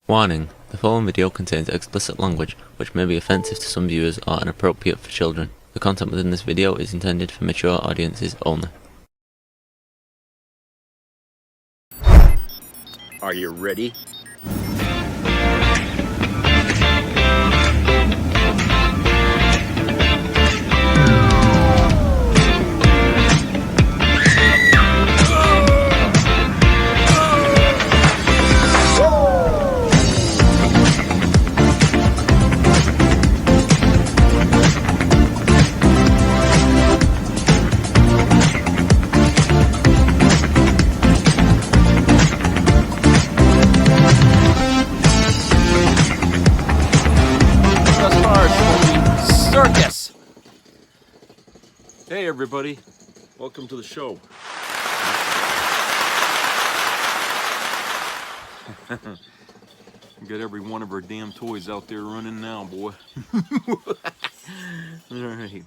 Warning: the following video contains explicit language which may be offensive to some viewers or inappropriate for children. The content within this video is intended for mature audiences only. Are you ready? Circus! Hey everybody, welcome to the show. Got every one of our damn toys out there running now, boy. Alright.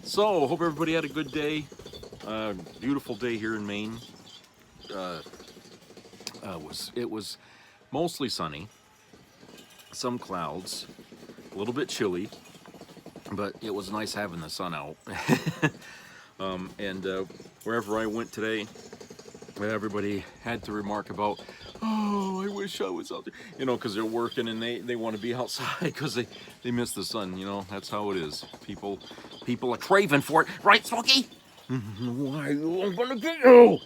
So, hope everybody had a good day. Beautiful day here in Maine. It was mostly sunny. Some clouds, a little bit chilly, but it was nice having the sun out. Wherever I went today, everybody had to remark about, oh, I wish I was out there, you know, because they're working and they want to be outside because they miss the sun, you know. That's how it is. People are craving for it, right, Smokey? Why, I'm gonna get you.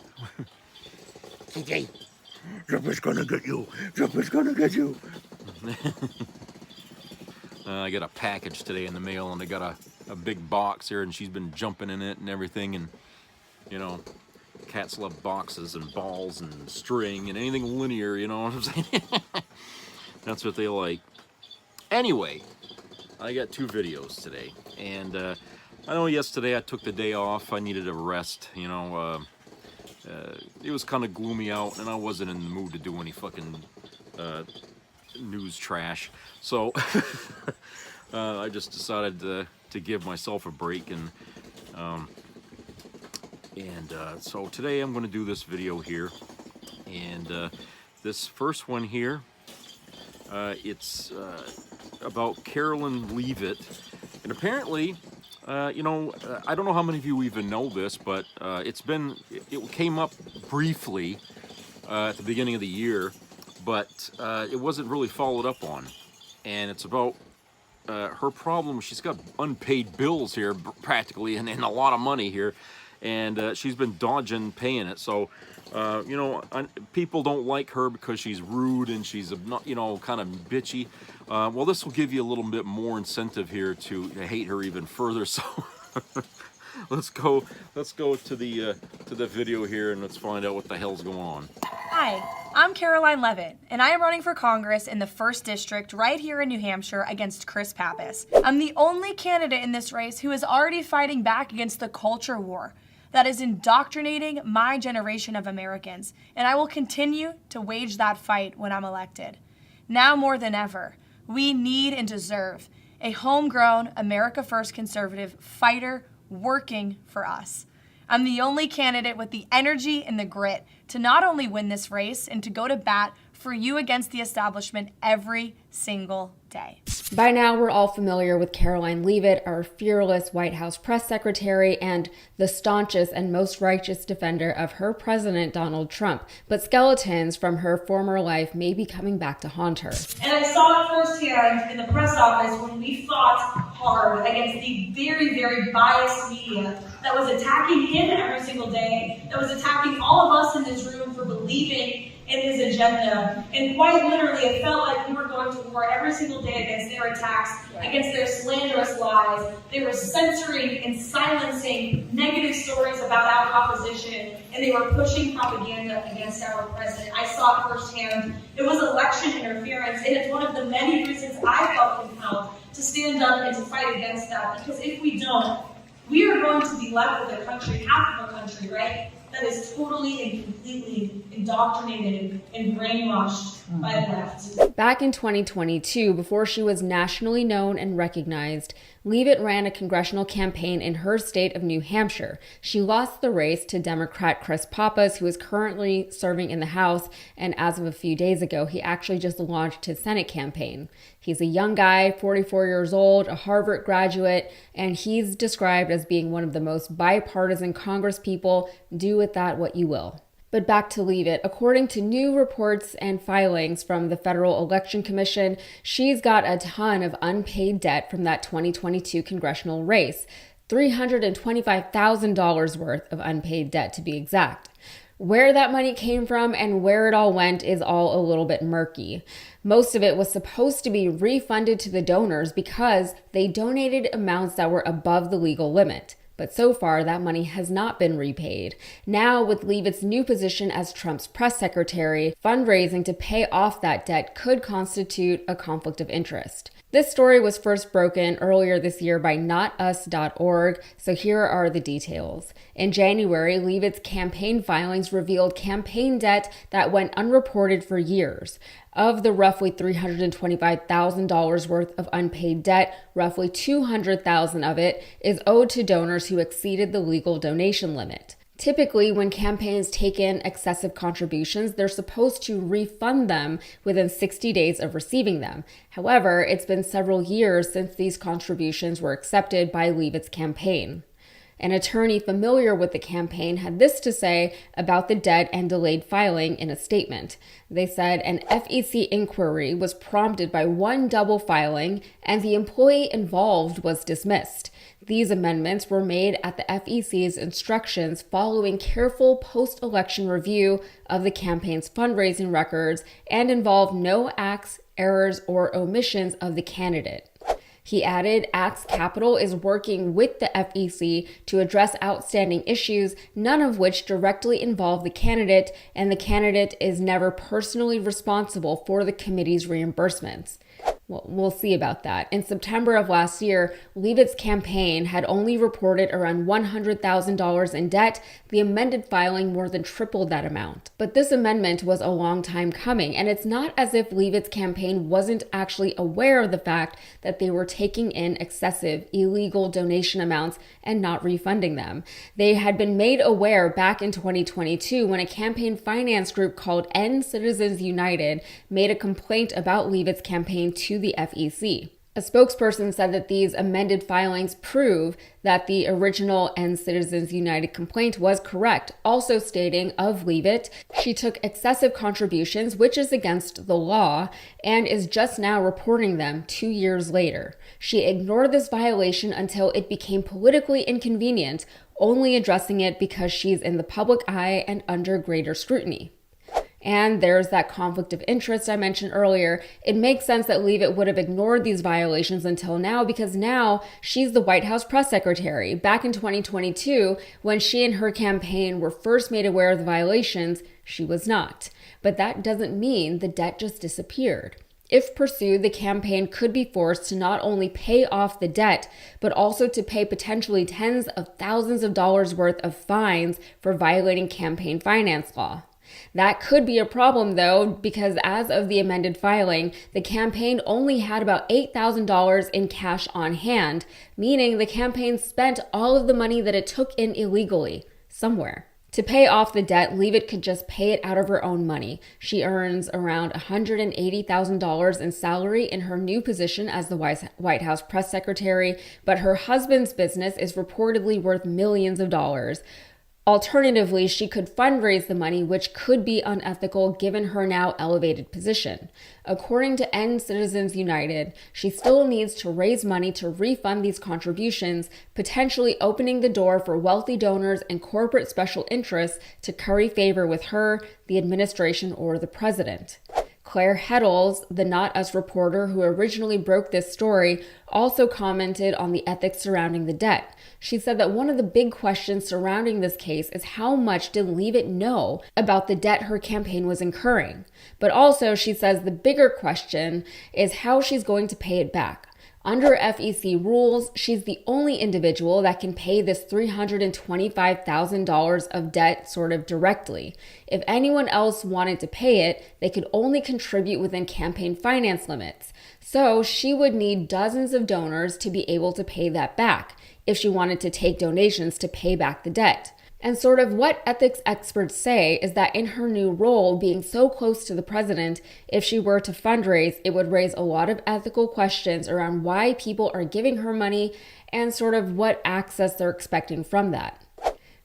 TJ, Jumper's gonna get you. Jumper's gonna get you. I got a package today in the mail, and I got a big box here, and she's been jumping in it and everything, and you know, cats love boxes and balls and string and anything linear, you know what I'm saying? That's what they like. Anyway, I got 2 videos today, and I know yesterday I took the day off. I needed a rest, you know. It was kind of gloomy out, and I wasn't in the mood to do any fucking news trash, so I just decided to give myself a break, and so today I'm going to do this video here, and this first one here, it's about Carolyn Leavitt, and apparently, you know, I don't know how many of you even know this, but it came up briefly at the beginning of the year, but it wasn't really followed up on, and it's about her problem. She's got unpaid bills here practically, and a lot of money here, and she's been dodging paying it. So you know, people don't like her because she's rude and she's not, you know, kind of bitchy. Well, this will give you a little bit more incentive here to hate her even further. So let's go to the video here, and let's find out what the hell's going on. Hi, I'm Caroline Leavitt, and I am running for Congress in the 1st District right here in New Hampshire against Chris Pappas. I'm the only candidate in this race who is already fighting back against the culture war that is indoctrinating my generation of Americans, and I will continue to wage that fight when I'm elected. Now more than ever, we need and deserve a homegrown, America First conservative fighter working for us. I'm the only candidate with the energy and the grit to not only win this race and to go to bat for you against the establishment every single day. By now, we're all familiar with Caroline Leavitt, our fearless White House press secretary and the staunchest and most righteous defender of her president, Donald Trump. But skeletons from her former life may be coming back to haunt her. And I saw it firsthand in the press office when we fought hard against the very, very biased media that was attacking him every single day, that was attacking all of us in this room for believing in his agenda. And quite literally, it felt like we were going to war every single day against their attacks, against their slanderous lies. They were censoring and silencing negative stories about our opposition, and they were pushing propaganda against our president. I saw it firsthand. It was election interference, and it's one of the many reasons I felt compelled to stand up and to fight against that, because if we don't, we are going to be left with a country, half of a country, right, that is totally and completely indoctrinated and brainwashed by the left. Back in 2022, before she was nationally known and recognized, Leavitt ran a congressional campaign in her state of New Hampshire. She lost the race to Democrat Chris Pappas, who is currently serving in the House, and as of a few days ago, he actually just launched his Senate campaign. He's a young guy, 44 years old, a Harvard graduate, and he's described as being one of the most bipartisan congresspeople. Do with that what you will. But back to Leavitt. According to new reports and filings from the Federal Election Commission, she's got a ton of unpaid debt from that 2022 congressional race. $325,000 worth of unpaid debt, to be exact. Where that money came from and where it all went is all a little bit murky. Most of it was supposed to be refunded to the donors because they donated amounts that were above the legal limit. But so far, that money has not been repaid. Now, with Leavitt's new position as Trump's press secretary, fundraising to pay off that debt could constitute a conflict of interest. This story was first broken earlier this year by notus.org, so here are the details. In January, Leavitt's campaign filings revealed campaign debt that went unreported for years. Of the roughly $325,000 worth of unpaid debt, roughly $200,000 of it is owed to donors who exceeded the legal donation limit. Typically, when campaigns take in excessive contributions, they're supposed to refund them within 60 days of receiving them. However, it's been several years since these contributions were accepted by Leavitt's campaign. An attorney familiar with the campaign had this to say about the debt and delayed filing in a statement. They said an FEC inquiry was prompted by one double filing and the employee involved was dismissed. These amendments were made at the FEC's instructions following careful post-election review of the campaign's fundraising records and involved no acts, errors, or omissions of the candidate. He added, Axe Capital is working with the FEC to address outstanding issues, none of which directly involve the candidate, and the candidate is never personally responsible for the committee's reimbursements. Well, we'll see about that. In September of last year, Leavitt's campaign had only reported around $100,000 in debt. The amended filing more than tripled that amount. But this amendment was a long time coming, and it's not as if Leavitt's campaign wasn't actually aware of the fact that they were taking in excessive, illegal donation amounts and not refunding them. They had been made aware back in 2022 when a campaign finance group called End Citizens United made a complaint about Leavitt's campaign to the FEC. A spokesperson said that these amended filings prove that the original End Citizens United complaint was correct, also stating of Leavitt, she took excessive contributions, which is against the law, and is just now reporting them 2 years later. She ignored this violation until it became politically inconvenient, only addressing it because she's in the public eye and under greater scrutiny. And there's that conflict of interest I mentioned earlier. It makes sense that Leavitt would have ignored these violations until now because now she's the White House press secretary. Back in 2022, when she and her campaign were first made aware of the violations, she was not. But that doesn't mean the debt just disappeared. If pursued, the campaign could be forced to not only pay off the debt, but also to pay potentially tens of thousands of dollars worth of fines for violating campaign finance law. That could be a problem, though, because as of the amended filing, the campaign only had about $8,000 in cash on hand, meaning the campaign spent all of the money that it took in illegally, somewhere. To pay off the debt, Leavitt could just pay it out of her own money. She earns around $180,000 in salary in her new position as the White House press secretary, but her husband's business is reportedly worth millions of dollars. Alternatively, she could fundraise the money, which could be unethical given her now elevated position. According to End Citizens United, she still needs to raise money to refund these contributions, potentially opening the door for wealthy donors and corporate special interests to curry favor with her, the administration, or the president. Claire Heddles, the Not Us reporter who originally broke this story, also commented on the ethics surrounding the debt. She said that one of the big questions surrounding this case is how much did Leavitt know about the debt her campaign was incurring? But also, she says the bigger question is how she's going to pay it back. Under FEC rules, she's the only individual that can pay this $325,000 of debt sort of directly. If anyone else wanted to pay it, they could only contribute within campaign finance limits. So she would need dozens of donors to be able to pay that back if she wanted to take donations to pay back the debt. And sort of what ethics experts say is that in her new role, being so close to the president, if she were to fundraise, it would raise a lot of ethical questions around why people are giving her money and sort of what access they're expecting from that.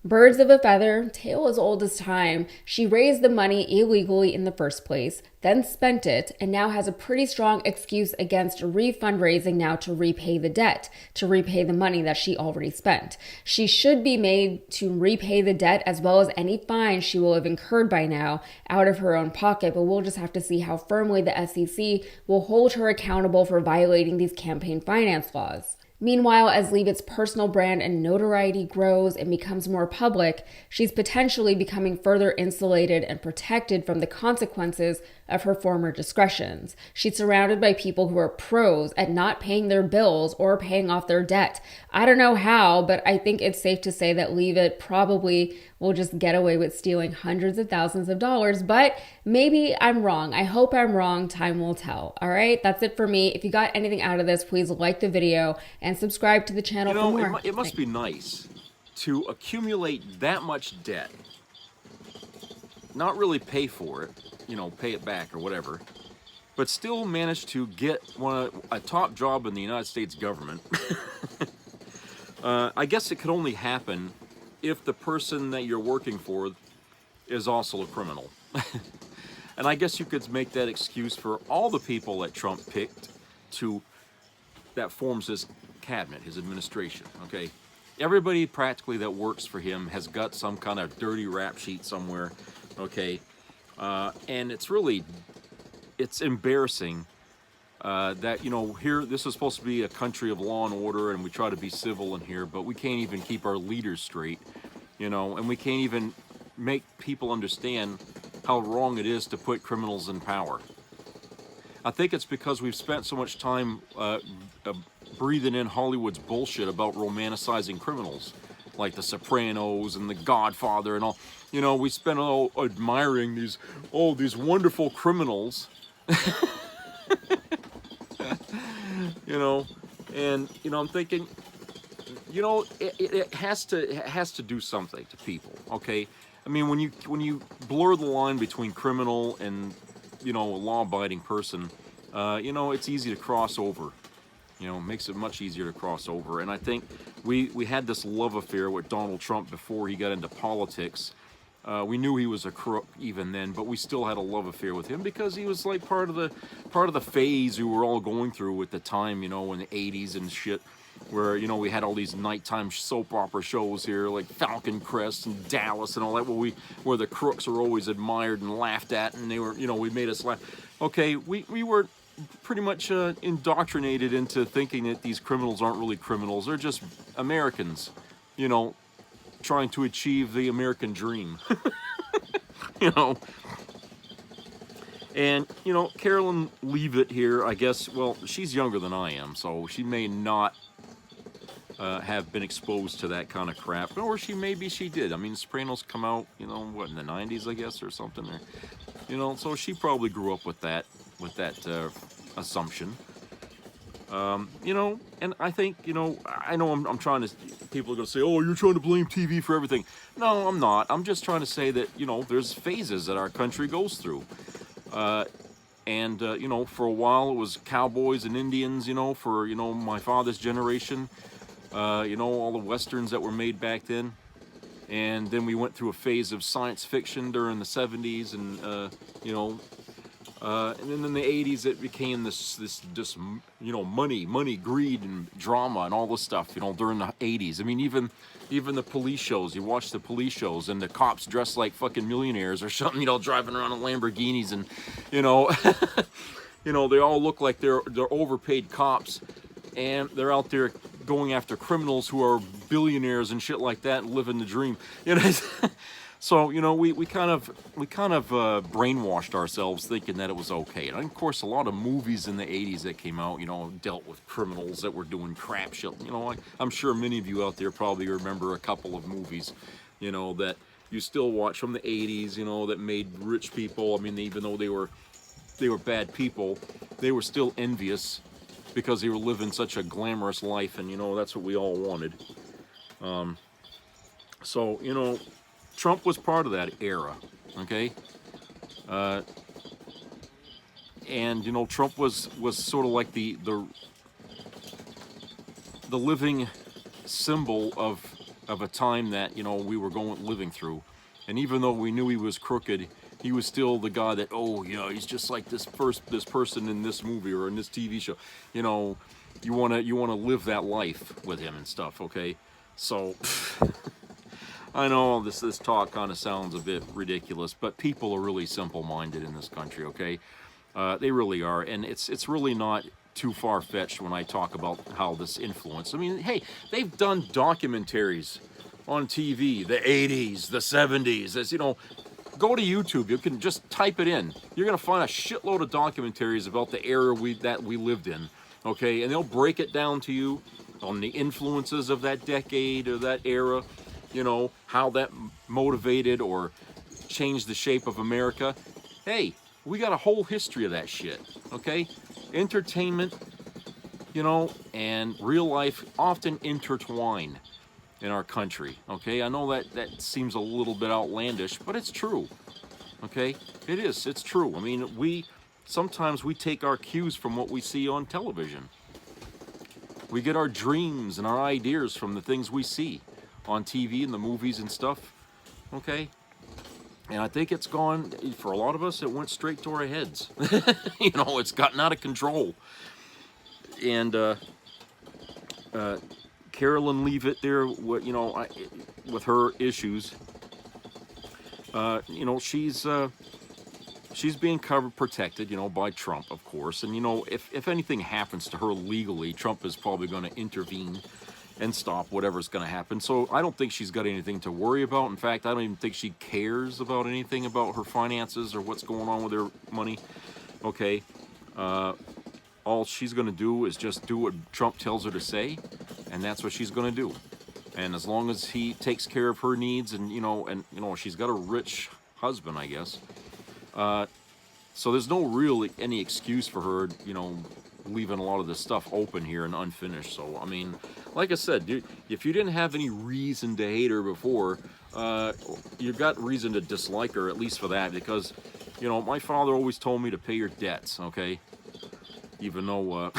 Birds of a feather, tale as old as time. She raised the money illegally in the first place, then spent it, and now has a pretty strong excuse against refundraising now to repay the debt, to repay the money that she already spent. She should be made to repay the debt as well as any fines she will have incurred by now out of her own pocket, but we'll just have to see how firmly the SEC will hold her accountable for violating these campaign finance laws. Meanwhile, as Leavitt's personal brand and notoriety grows and becomes more public, she's potentially becoming further insulated and protected from the consequences of her former discretions. She's surrounded by people who are pros at not paying their bills or paying off their debt. I don't know how, but I think it's safe to say that Leavitt probably will just get away with stealing hundreds of thousands of dollars, but maybe I'm wrong. I hope I'm wrong. Time will tell. All right, that's it for me. If you got anything out of this, please like the video and subscribe to the channel for more. It must be nice to accumulate that much debt, not really pay for it, pay it back or whatever, but still manage to get a top job in the United States government. I guess it could only happen if the person that you're working for is also a criminal. And I guess you could make that excuse for all the people that Trump picked that forms his cabinet, his administration, okay? Everybody practically that works for him has got some kind of dirty rap sheet somewhere, okay? And it's embarrassing that, here, this is supposed to be a country of law and order, and we try to be civil in here, but we can't even keep our leaders straight, and we can't even make people understand how wrong it is to put criminals in power. I think it's because we've spent so much time breathing in Hollywood's bullshit about romanticizing criminals, like The Sopranos and The Godfather and all. We spent all admiring these wonderful criminals. And I'm thinking, it has to do something to people, okay? I mean, when you blur the line between criminal and a law-abiding person, it's easy to cross over. It makes it much easier to cross over. And I think we had this love affair with Donald Trump before he got into politics. We knew he was a crook even then, but we still had a love affair with him because he was like part of the phase we were all going through at the time, in the 80s and shit, where we had all these nighttime soap opera shows here like Falcon Crest and Dallas and all that, where the crooks were always admired and laughed at, and they were, we made us laugh. Okay, we were pretty much indoctrinated into thinking that these criminals aren't really criminals. They're just Americans, trying to achieve the American dream. And, Carolyn Leavitt here, I guess, well, she's younger than I am, so she may not have been exposed to that kind of crap, or maybe she did. I mean, Sopranos come out, in the 90s, I guess, or something there. So she probably grew up with that assumption. And I think, I know I'm trying to, people are going to say, oh, you're trying to blame TV for everything. No, I'm not. I'm just trying to say that, there's phases that our country goes through. And for a while it was cowboys and Indians, for, my father's generation, all the Westerns that were made back then. And then we went through a phase of science fiction during the 70s and, and then in the 80s it became this money, greed, and drama and all this stuff, during the 80s. I mean, even the police shows, you watch the police shows and the cops dressed like fucking millionaires or something, driving around in Lamborghinis, and, they all look like they're overpaid cops, and they're out there going after criminals who are billionaires and shit like that and living the dream. So, you know, we kind of brainwashed ourselves thinking that it was okay. And of course, a lot of movies in the 80s that came out, you know, dealt with criminals that were doing crap shit. You know, I'm sure many of you out there probably remember a couple of movies, you know, that you still watch from the 80s, you know, that made rich people, I mean, even though they were bad people, they were still envious because they were living such a glamorous life, and, you know, that's what we all wanted. So, you know, Trump was part of that era, okay? And, you know, Trump was sort of like the living symbol of a time that, you know, we were living through. And even though we knew he was crooked, he was still the guy that, oh, you know, he's just like this person in this movie or in this TV show. You know, you wanna live that life with him and stuff, okay? So I know this talk kind of sounds a bit ridiculous, but people are really simple-minded in this country, okay? They really are, and it's really not too far-fetched when I talk about how this influenced. I mean, hey, they've done documentaries on TV, the 80s, the 70s, as you know. Go to YouTube, you can just type it in. You're gonna find a shitload of documentaries about the era that we lived in, okay? And they'll break it down to you on the influences of that decade or that era, you know, how that motivated or changed the shape of America. Hey, we got a whole history of that shit, okay? Entertainment, you know, and real life often intertwine in our country, okay? I know that seems a little bit outlandish, but it's true, okay? It's true. I mean, sometimes we take our cues from what we see on television. We get our dreams and our ideas from the things we see on TV and the movies and stuff, okay? And I think it's gone, for a lot of us, it went straight to our heads. You know, it's gotten out of control. And Carolyn Leavitt there, you know, with her issues, you know, she's being protected, you know, by Trump, of course. And, you know, if anything happens to her legally, Trump is probably going to intervene and stop whatever's going to happen. So I don't think she's got anything to worry about. In fact, I don't even think she cares about anything about her finances or what's going on with her money. Okay. All she's going to do is just do what Trump tells her to say, and that's what she's going to do. And as long as he takes care of her needs, and you know, she's got a rich husband, I guess. So there's no really any excuse for her, you know, leaving a lot of this stuff open here and unfinished. So I mean, like I said, dude, if you didn't have any reason to hate her before, you've got reason to dislike her, at least for that, because, you know, my father always told me to pay your debts, okay? Even though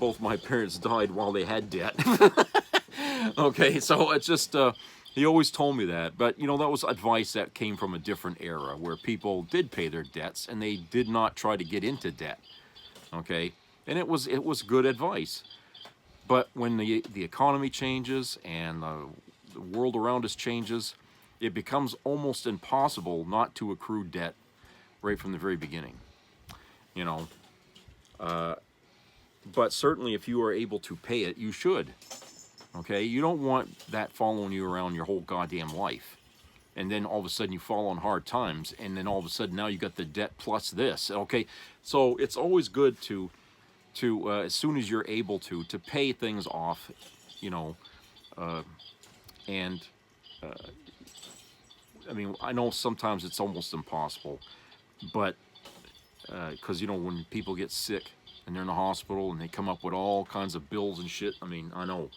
both my parents died while they had debt. Okay, so it's just, he always told me that. But, you know, that was advice that came from a different era where people did pay their debts and they did not try to get into debt. Okay, and it was good advice. But when the economy changes and the world around us changes, it becomes almost impossible not to accrue debt right from the very beginning. You know, but certainly if you are able to pay it, you should. Okay, you don't want that following you around your whole goddamn life, and then all of a sudden you fall on hard times, and then all of a sudden now you got the debt plus this. Okay, so it's always good to as soon as you're able to pay things off, you know, and I mean, I know sometimes it's almost impossible, but because, you know, when people get sick and they're in the hospital and they come up with all kinds of bills and shit, I mean, I know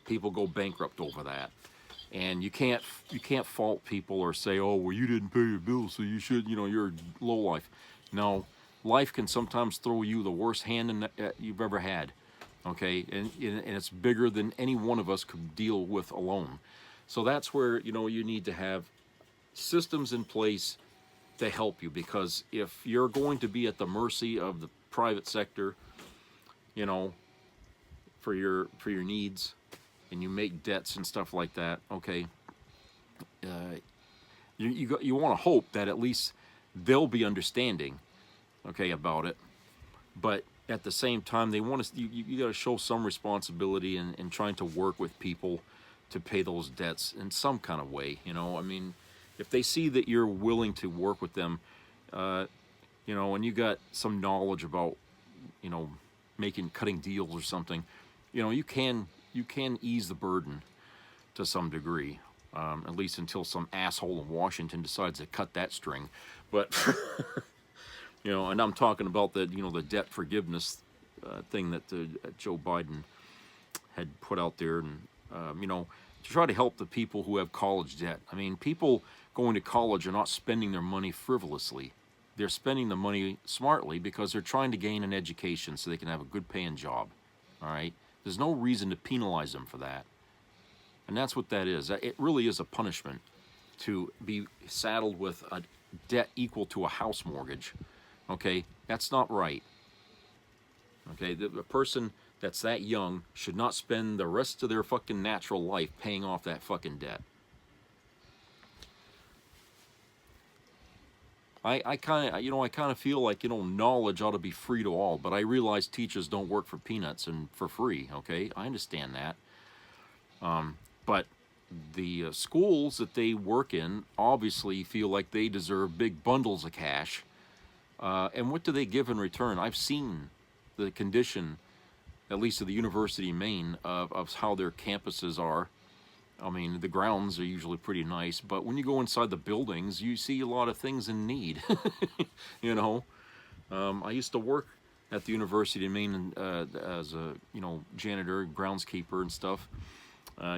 people go bankrupt over that, and you can't fault people or say, oh, well, you didn't pay your bills, so you should, you know, you're low life. No, life can sometimes throw you the worst hand you've ever had, okay, and it's bigger than any one of us could deal with alone. So that's where, you know, you need to have systems in place to help you, because if you're going to be at the mercy of the private sector, you know, for your needs, and you make debts and stuff like that, okay, you want to hope that at least they'll be understanding, okay, about it. But at the same time, they want to, you got to show some responsibility in trying to work with people to pay those debts in some kind of way. You know, I mean, if they see that you're willing to work with them, you know, and you got some knowledge about, you know, cutting deals or something, you know, you can ease the burden to some degree, at least until some asshole in Washington decides to cut that string. But you know, and I'm talking about the, you know, the debt forgiveness thing that Joe Biden had put out there, and you know, to try to help the people who have college debt. I mean, people going to college are not spending their money frivolously. They're spending the money smartly because they're trying to gain an education so they can have a good paying job. All right? There's no reason to penalize them for that. And that's what that is. It really is a punishment to be saddled with a debt equal to a house mortgage. Okay? That's not right. Okay? The person that's that young should not spend the rest of their fucking natural life paying off that fucking debt. I kind of feel like, you know, knowledge ought to be free to all, but I realize teachers don't work for peanuts and for free, okay? I understand that. But the schools that they work in obviously feel like they deserve big bundles of cash. And what do they give in return? I've seen the condition, at least of the University of Maine, of how their campuses are. I mean, the grounds are usually pretty nice, but when you go inside the buildings, you see a lot of things in need. You know, I used to work at the University of Maine as a, you know, janitor, groundskeeper and stuff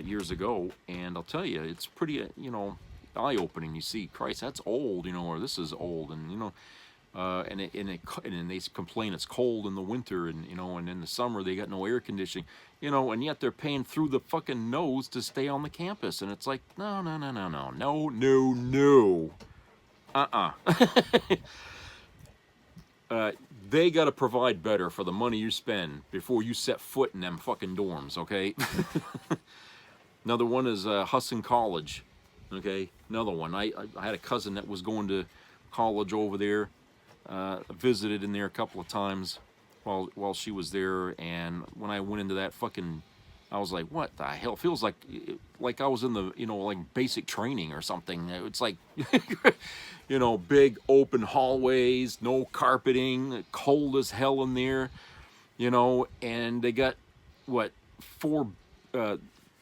years ago, and I'll tell you, it's pretty, you know, eye-opening. You see, Christ, that's old, you know, or this is old, and, you know, and they complain it's cold in the winter, and, you know, and in the summer they got no air conditioning, you know, and yet they're paying through the fucking nose to stay on the campus, and it's like, no. They got to provide better for the money you spend before you set foot in them fucking dorms, okay? Another one is Husson College, okay? Another one. I had a cousin that was going to college over there. Visited in there a couple of times while she was there, and when I went into that fucking, I was like, what the hell? It feels like I was in the, you know, like basic training or something. It's like, you know, big open hallways, no carpeting, cold as hell in there, you know, and they got, what,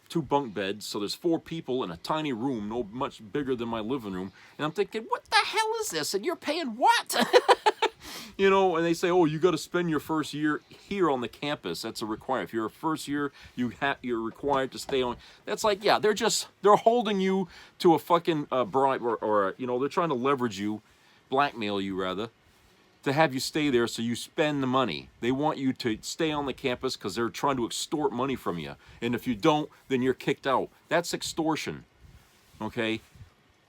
two bunk beds, so there's 4 people in a tiny room, no much bigger than my living room, and I'm thinking, what the hell is this? And you're paying what? You know, and they say, oh, you got to spend your first year here on the campus. That's a requirement. If you're a first year, you're required to stay on. That's like, yeah, they're holding you to a fucking bribe, or you know, they're trying to leverage you, blackmail you rather, to have you stay there so you spend the money. They want you to stay on the campus because they're trying to extort money from you. And if you don't, then you're kicked out. That's extortion, okay?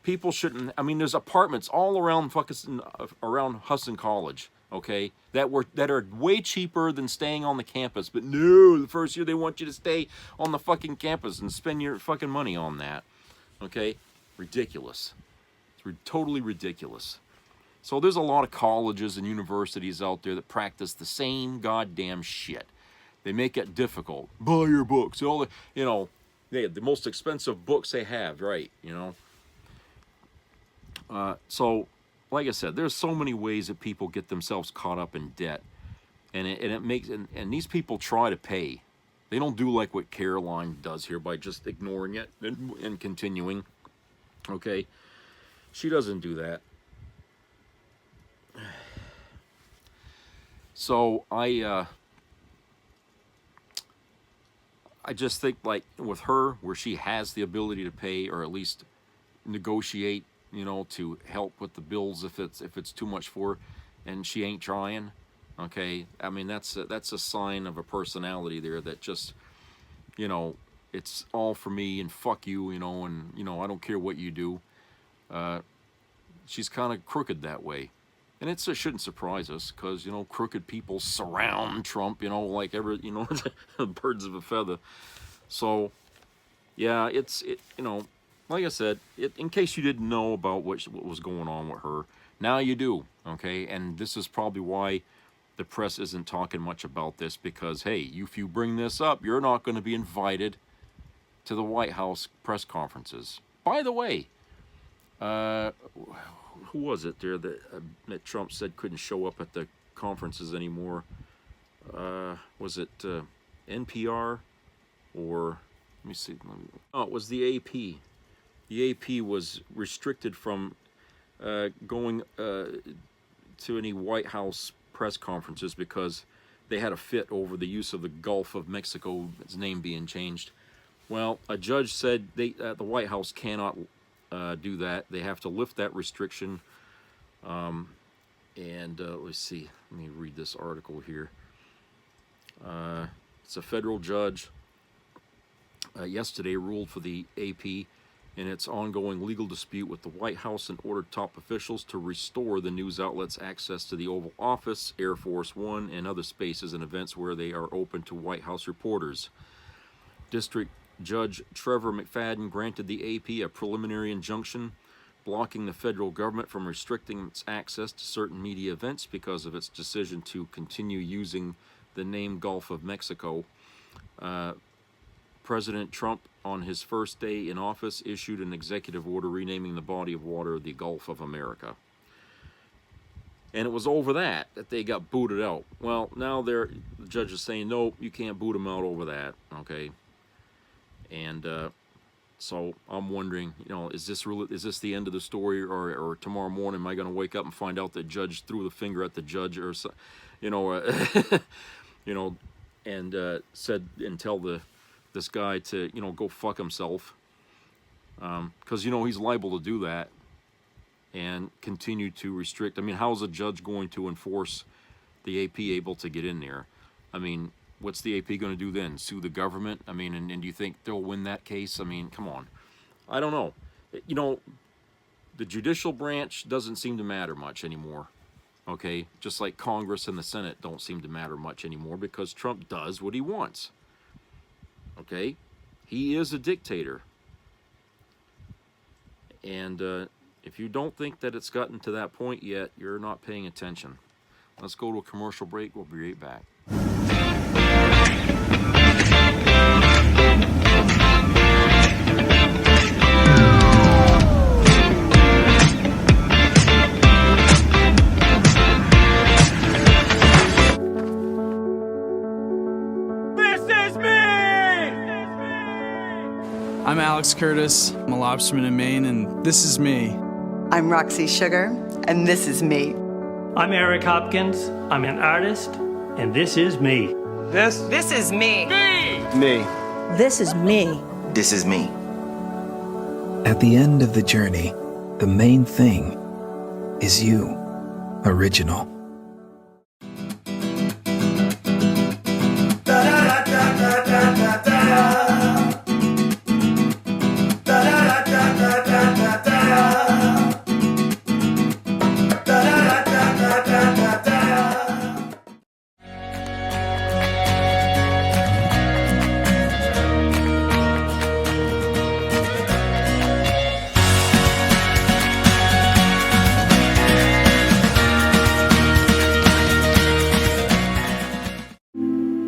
People shouldn't, I mean, there's apartments all around Husson College, okay, that are way cheaper than staying on the campus. But no, the first year they want you to stay on the fucking campus and spend your fucking money on that, okay? Ridiculous. It's totally ridiculous. So there's a lot of colleges and universities out there that practice the same goddamn shit. They make it difficult. Buy your books. All the, you know, the most expensive books they have, right? You know. So, like I said, there's so many ways that people get themselves caught up in debt, and it makes and these people try to pay. They don't do like what Caroline does here by just ignoring it and continuing. Okay, she doesn't do that. So I just think, like, with her, where she has the ability to pay, or at least negotiate, you know, to help with the bills if it's too much for her, and she ain't trying. Okay, I mean, that's a sign of a personality there that just, you know, it's all for me and fuck you, you know, and, you know, I don't care what you do. She's kind of crooked that way. And it shouldn't surprise us, because, you know, crooked people surround Trump, you know, like you know, birds of a feather. So, yeah, you know, like I said, in case you didn't know about what was going on with her, now you do, okay? And this is probably why the press isn't talking much about this, because, hey, if you bring this up, you're not going to be invited to the White House press conferences. By the way, who was it there that Trump said couldn't show up at the conferences anymore? Was it NPR or, let me see. Oh, it was the AP. The AP was restricted from going to any White House press conferences because they had a fit over the use of the Gulf of Mexico's name being changed. Well, a judge said the White House cannot do that. They have to lift that restriction. Let's see. Let me read this article here. It's a federal judge yesterday ruled for the AP in its ongoing legal dispute with the White House and ordered top officials to restore the news outlets access to the Oval Office, Air Force One, and other spaces and events where they are open to White House reporters. District Judge Trevor McFadden granted the AP a preliminary injunction blocking the federal government from restricting its access to certain media events because of its decision to continue using the name Gulf of Mexico. President Trump, on his first day in office, issued an executive order renaming the body of water the Gulf of America. And it was over that they got booted out. Well, now the judge is saying, no, you can't boot them out over that, okay? And so I'm wondering, is this the end of the story, or tomorrow morning am I going to wake up and find out the judge threw the finger at the judge, or and said and tell this guy to go fuck himself, because he's liable to do that and continue to restrict. I mean, how is a judge going to enforce the AP able to get in there? I mean, what's the AP going to do then? Sue the government? I mean, and do you think they'll win that case? I mean, come on. I don't know. The judicial branch doesn't seem to matter much anymore. Okay? Just like Congress and the Senate don't seem to matter much anymore because Trump does what he wants. Okay? He is a dictator. And if you don't think that it's gotten to that point yet, you're not paying attention. Let's go to a commercial break. We'll be right back. I'm Alex Curtis. I'm a lobsterman in Maine, and this is me. I'm Roxy Sugar, and this is me. I'm Eric Hopkins. I'm an artist, and this is me. This is me. Me. This is me. This is me. At the end of the journey, the main thing is you, original.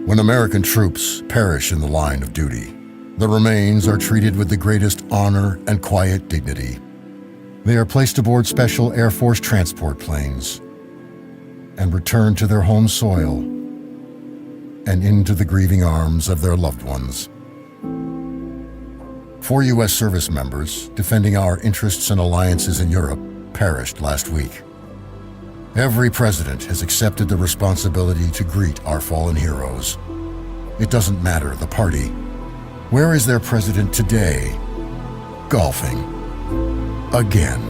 When American troops perish in the line of duty, their remains are treated with the greatest honor and quiet dignity. They are placed aboard special Air Force transport planes and returned to their home soil and into the grieving arms of their loved ones. 4 U.S. service members defending our interests and alliances in Europe perished last week. Every president has accepted the responsibility to greet our fallen heroes. It doesn't matter the party. Where is their president today? Golfing. Again.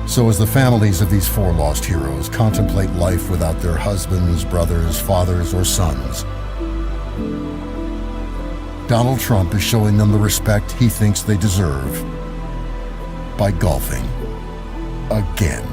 So as the families of these 4 lost heroes contemplate life without their husbands, brothers, fathers, or sons, Donald Trump is showing them the respect he thinks they deserve by golfing. Again.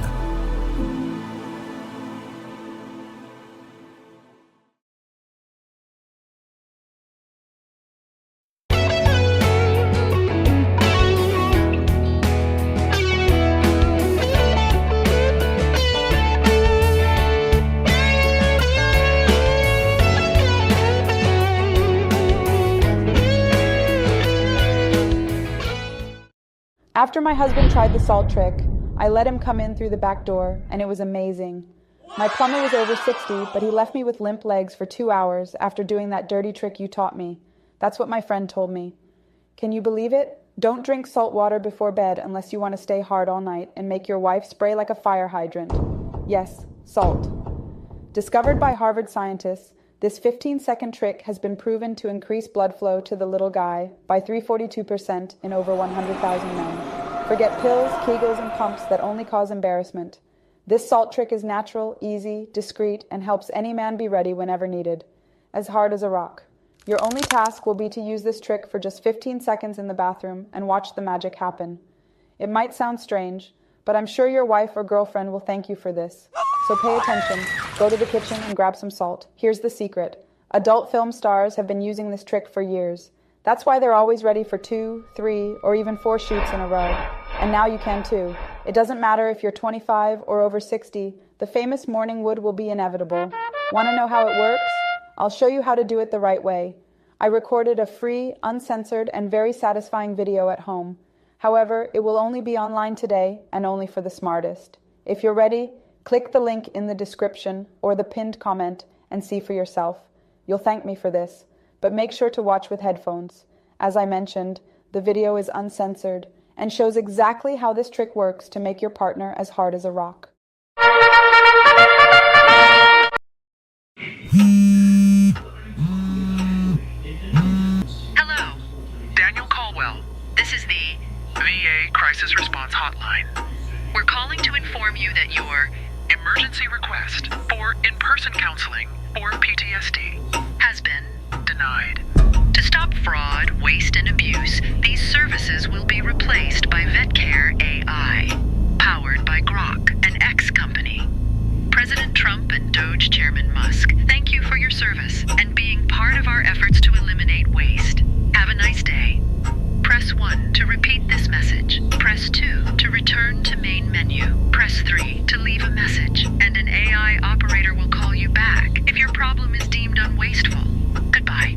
After my husband tried the salt trick, I let him come in through the back door, and it was amazing. My plumber was over 60, but he left me with limp legs for 2 hours after doing that dirty trick you taught me. That's what my friend told me. Can you believe it? Don't drink salt water before bed unless you want to stay hard all night and make your wife spray like a fire hydrant. Yes, salt. Discovered by Harvard scientists, this 15-second trick has been proven to increase blood flow to the little guy by 342% in over 100,000 men. Forget pills, Kegels, and pumps that only cause embarrassment. This salt trick is natural, easy, discreet, and helps any man be ready whenever needed. As hard as a rock. Your only task will be to use this trick for just 15 seconds in the bathroom and watch the magic happen. It might sound strange, but I'm sure your wife or girlfriend will thank you for this. So pay attention, go to the kitchen and grab some salt. Here's the secret. Adult film stars have been using this trick for years. That's why they're always ready for 2, 3, or even 4 shoots in a row. And now you can too. It doesn't matter if you're 25 or over 60, the famous morning wood will be inevitable. Want to know how it works? I'll show you how to do it the right way. I recorded a free, uncensored, and very satisfying video at home. However, it will only be online today and only for the smartest. If you're ready, click the link in the description or the pinned comment and see for yourself. You'll thank me for this, but make sure to watch with headphones. As I mentioned, the video is uncensored and shows exactly how this trick works to make your partner as hard as a rock. Hello, Daniel Caldwell. This is the VA Crisis Response Hotline. We're calling to inform you that your emergency request for in-person counseling for PTSD has been denied. To stop fraud, waste, and abuse, these services will be replaced by VetCare AI, powered by Grok, an X company. President Trump and Doge Chairman Musk, thank you for your service and being part of our efforts to eliminate waste. Have a nice day. Press 1 to repeat this message. Press 2 to return to main menu. Press 3 to leave a message, and an AI operator will call you back if your problem is deemed unwasteful. Goodbye.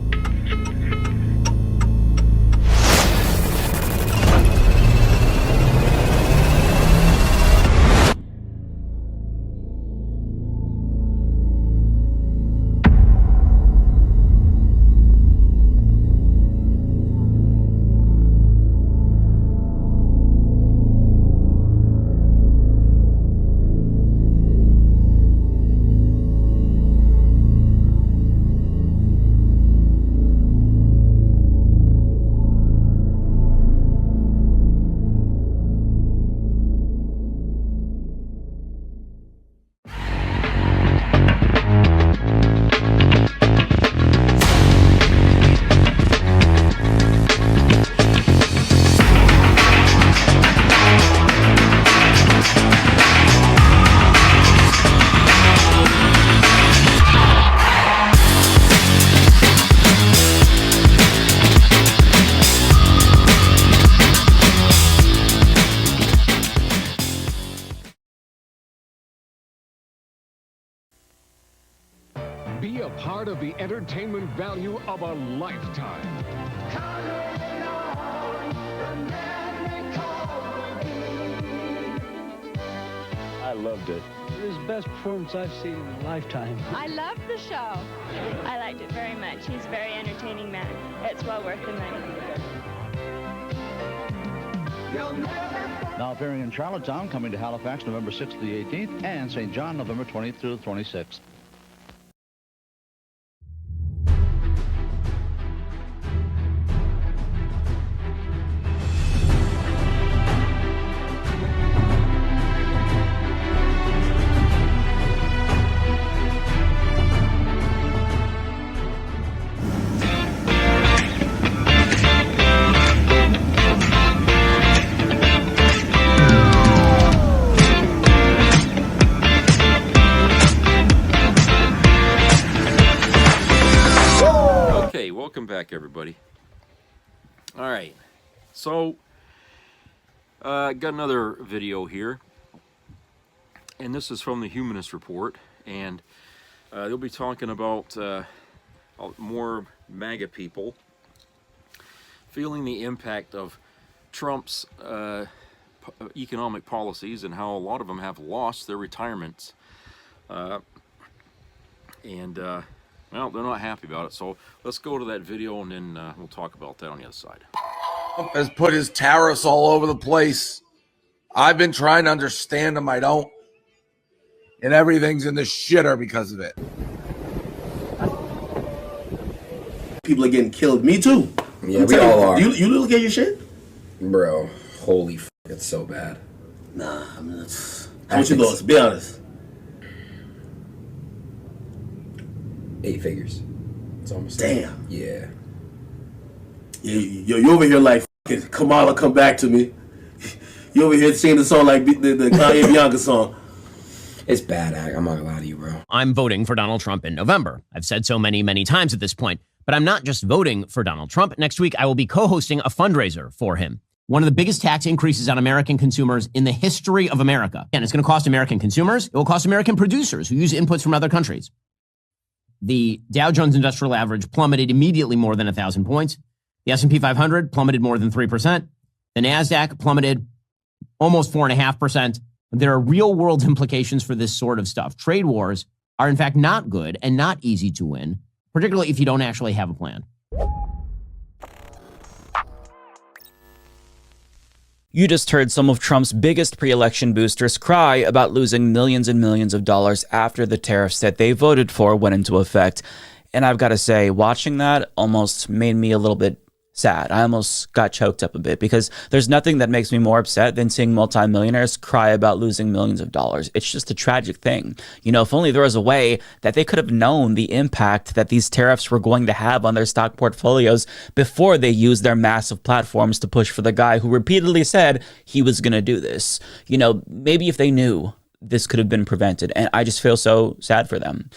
Be a part of the entertainment value of a lifetime. I loved it. It was the best performance I've seen in a lifetime. I loved the show. I liked it very much. He's a very entertaining man. It's well worth the money. Now appearing in Charlottetown, coming to Halifax November 6th to the 18th, and St. John November 20th through the 26th. Welcome back, everybody. All right, so got another video here, and this is from the Humanist Report, and they'll be talking about more MAGA people feeling the impact of Trump's economic policies and how a lot of them have lost their retirements. Well, they're not happy about it. So let's go to that video, and then we'll talk about that on the other side. Has put his tariffs all over the place. I've been trying to understand them. I don't. And everything's in the shitter because of it. People are getting killed. Me too. Yeah, we all are. You look at your shit? Bro, holy f***, it's so bad. Nah, I mean, that's... How much you lost? Be honest. 8 figures. It's almost... Damn. Yeah. You over here like, Kamala, come back to me. You over here singing the song like the Kanye Bianca song. It's bad. I'm not gonna lie to you, bro. I'm voting for Donald Trump in November. I've said so many times at this point. But I'm not just voting for Donald Trump. Next week, I will be co-hosting a fundraiser for him. One of the biggest tax increases on American consumers in the history of America. And it's going to cost American consumers. It will cost American producers who use inputs from other countries. The Dow Jones Industrial Average plummeted immediately more than 1,000 points. The S&P 500 plummeted more than 3%. The NASDAQ plummeted almost 4.5%. There are real-world implications for this sort of stuff. Trade wars are, in fact, not good and not easy to win, particularly if you don't actually have a plan. You just heard some of Trump's biggest pre-election boosters cry about losing millions and millions of dollars after the tariffs that they voted for went into effect. And I've got to say, watching that almost made me a little bit sad. I almost got choked up a bit because there's nothing that makes me more upset than seeing multimillionaires cry about losing millions of dollars. It's just a tragic thing. You know, if only there was a way that they could have known the impact that these tariffs were going to have on their stock portfolios before they used their massive platforms to push for the guy who repeatedly said he was going to do this. You know, maybe if they knew, this could have been prevented. And I just feel so sad for them.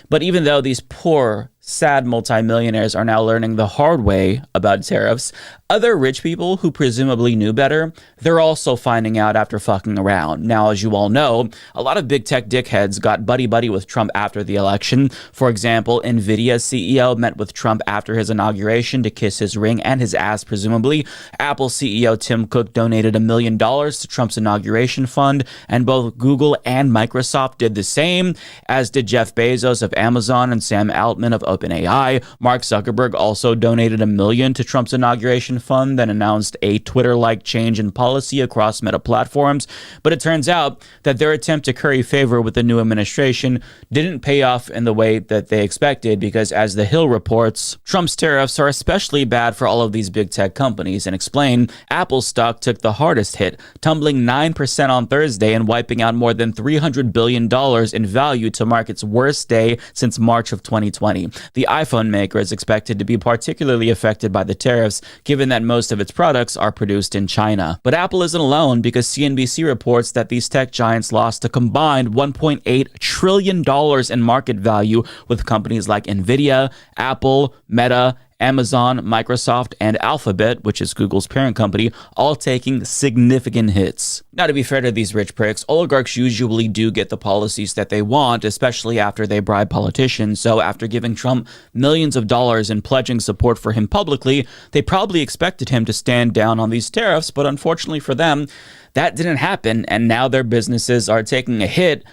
But even though these poor, sad multimillionaires are now learning the hard way about tariffs, other rich people who presumably knew better, they're also finding out after fucking around. Now, as you all know, a lot of big tech dickheads got buddy-buddy with Trump after the election. For example, Nvidia's CEO met with Trump after his inauguration to kiss his ring and his ass, presumably. Apple CEO Tim Cook donated $1 million to Trump's inauguration fund, and both Google and Microsoft did the same, as did Jeff Bezos of Amazon and Sam Altman of OpenAI. Mark Zuckerberg also donated $1 million to Trump's inauguration fund, then announced a Twitter-like change in policy across Meta platforms. But it turns out that their attempt to curry favor with the new administration didn't pay off in the way that they expected, because as The Hill reports, Trump's tariffs are especially bad for all of these big tech companies. And explain, Apple stock took the hardest hit, tumbling 9% on Thursday and wiping out more than $300 billion in value to mark its worst day since March of 2020. The iPhone maker is expected to be particularly affected by the tariffs, given that most of its products are produced in China. But Apple isn't alone, because CNBC reports that these tech giants lost a combined $1.8 trillion in market value, with companies like Nvidia, Apple, Meta, Amazon, Microsoft, and Alphabet, which is Google's parent company, all taking significant hits. Now, to be fair to these rich pricks, oligarchs usually do get the policies that they want, especially after they bribe politicians. So after giving Trump millions of dollars and pledging support for him publicly, they probably expected him to stand down on these tariffs, but unfortunately for them, that didn't happen, and now their businesses are taking a hit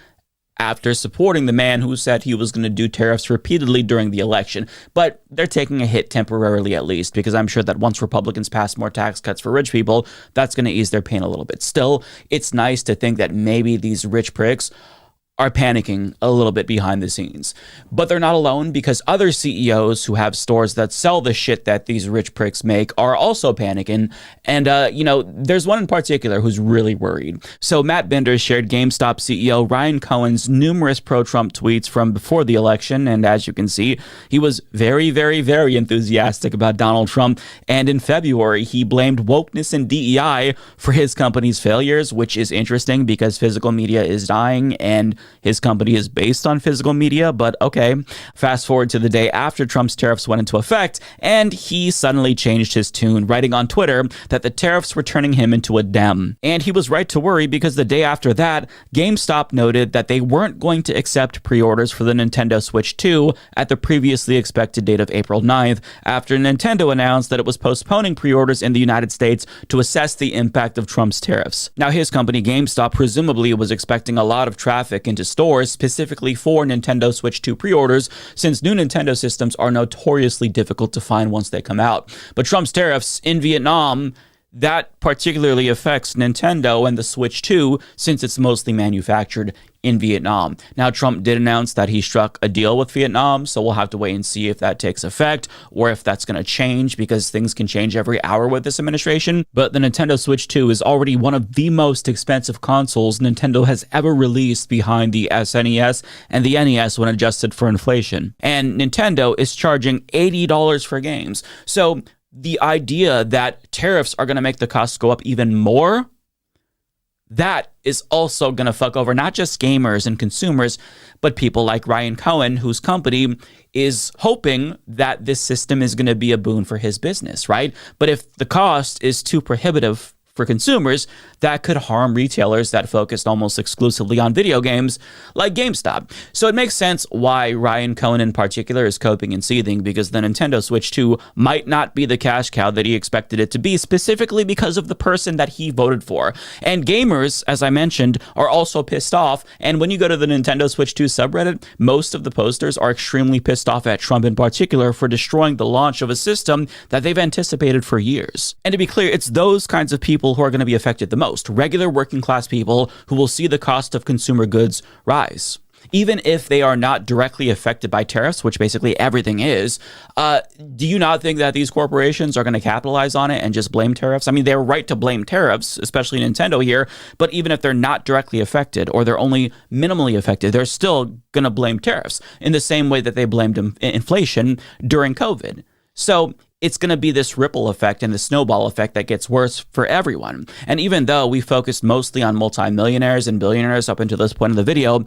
after supporting the man who said he was going to do tariffs repeatedly during the election. But they're taking a hit temporarily, at least, because I'm sure that once Republicans pass more tax cuts for rich people, that's going to ease their pain a little bit. Still, it's nice to think that maybe these rich pricks are panicking a little bit behind the scenes. But they're not alone, because other CEOs who have stores that sell the shit that these rich pricks make are also panicking. And, there's one in particular who's really worried. So Matt Bender shared GameStop CEO Ryan Cohen's numerous pro-Trump tweets from before the election. And as you can see, he was very, very, very enthusiastic about Donald Trump. And in February, he blamed wokeness and DEI for his company's failures, which is interesting because physical media is dying, and his company is based on physical media, but okay. Fast forward to the day after Trump's tariffs went into effect, and he suddenly changed his tune, writing on Twitter that the tariffs were turning him into a Dem. And he was right to worry, because the day after that, GameStop noted that they weren't going to accept pre-orders for the Nintendo Switch 2 at the previously expected date of April 9th, after Nintendo announced that it was postponing pre-orders in the United States to assess the impact of Trump's tariffs. Now, his company GameStop presumably was expecting a lot of traffic into stores specifically for Nintendo Switch 2 pre-orders, since new Nintendo systems are notoriously difficult to find once they come out. But Trump's tariffs in Vietnam, that particularly affects Nintendo and the Switch 2, since it's mostly manufactured in Vietnam. Now, Trump did announce that he struck a deal with Vietnam, so we'll have to wait and see if that takes effect or if that's going to change, because things can change every hour with this administration. But the Nintendo Switch 2 is already one of the most expensive consoles Nintendo has ever released, behind the SNES and the NES when adjusted for inflation. And Nintendo is charging $80 for games. So the idea that tariffs are going to make the costs go up even more, that is also going to fuck over not just gamers and consumers, but people like Ryan Cohen, whose company is hoping that this system is going to be a boon for his business, right? But if the cost is too prohibitive for consumers, that could harm retailers that focused almost exclusively on video games like GameStop. So it makes sense why Ryan Cohen in particular is coping and seething, because the Nintendo Switch 2 might not be the cash cow that he expected it to be, specifically because of the person that he voted for. And gamers, as I mentioned, are also pissed off. And when you go to the Nintendo Switch 2 subreddit, most of the posters are extremely pissed off at Trump in particular for destroying the launch of a system that they've anticipated for years. And to be clear, it's those kinds of people who are going to be affected the most. Regular working class people who will see the cost of consumer goods rise. Even if they are not directly affected by tariffs, which basically everything is, do you not think that these corporations are going to capitalize on it and just blame tariffs? I mean, they're right to blame tariffs, especially Nintendo here, but even if they're not directly affected or they're only minimally affected, they're still going to blame tariffs in the same way that they blamed inflation during COVID. So it's going to be this ripple effect and the snowball effect that gets worse for everyone. And even though we focused mostly on multimillionaires and billionaires up until this point in the video,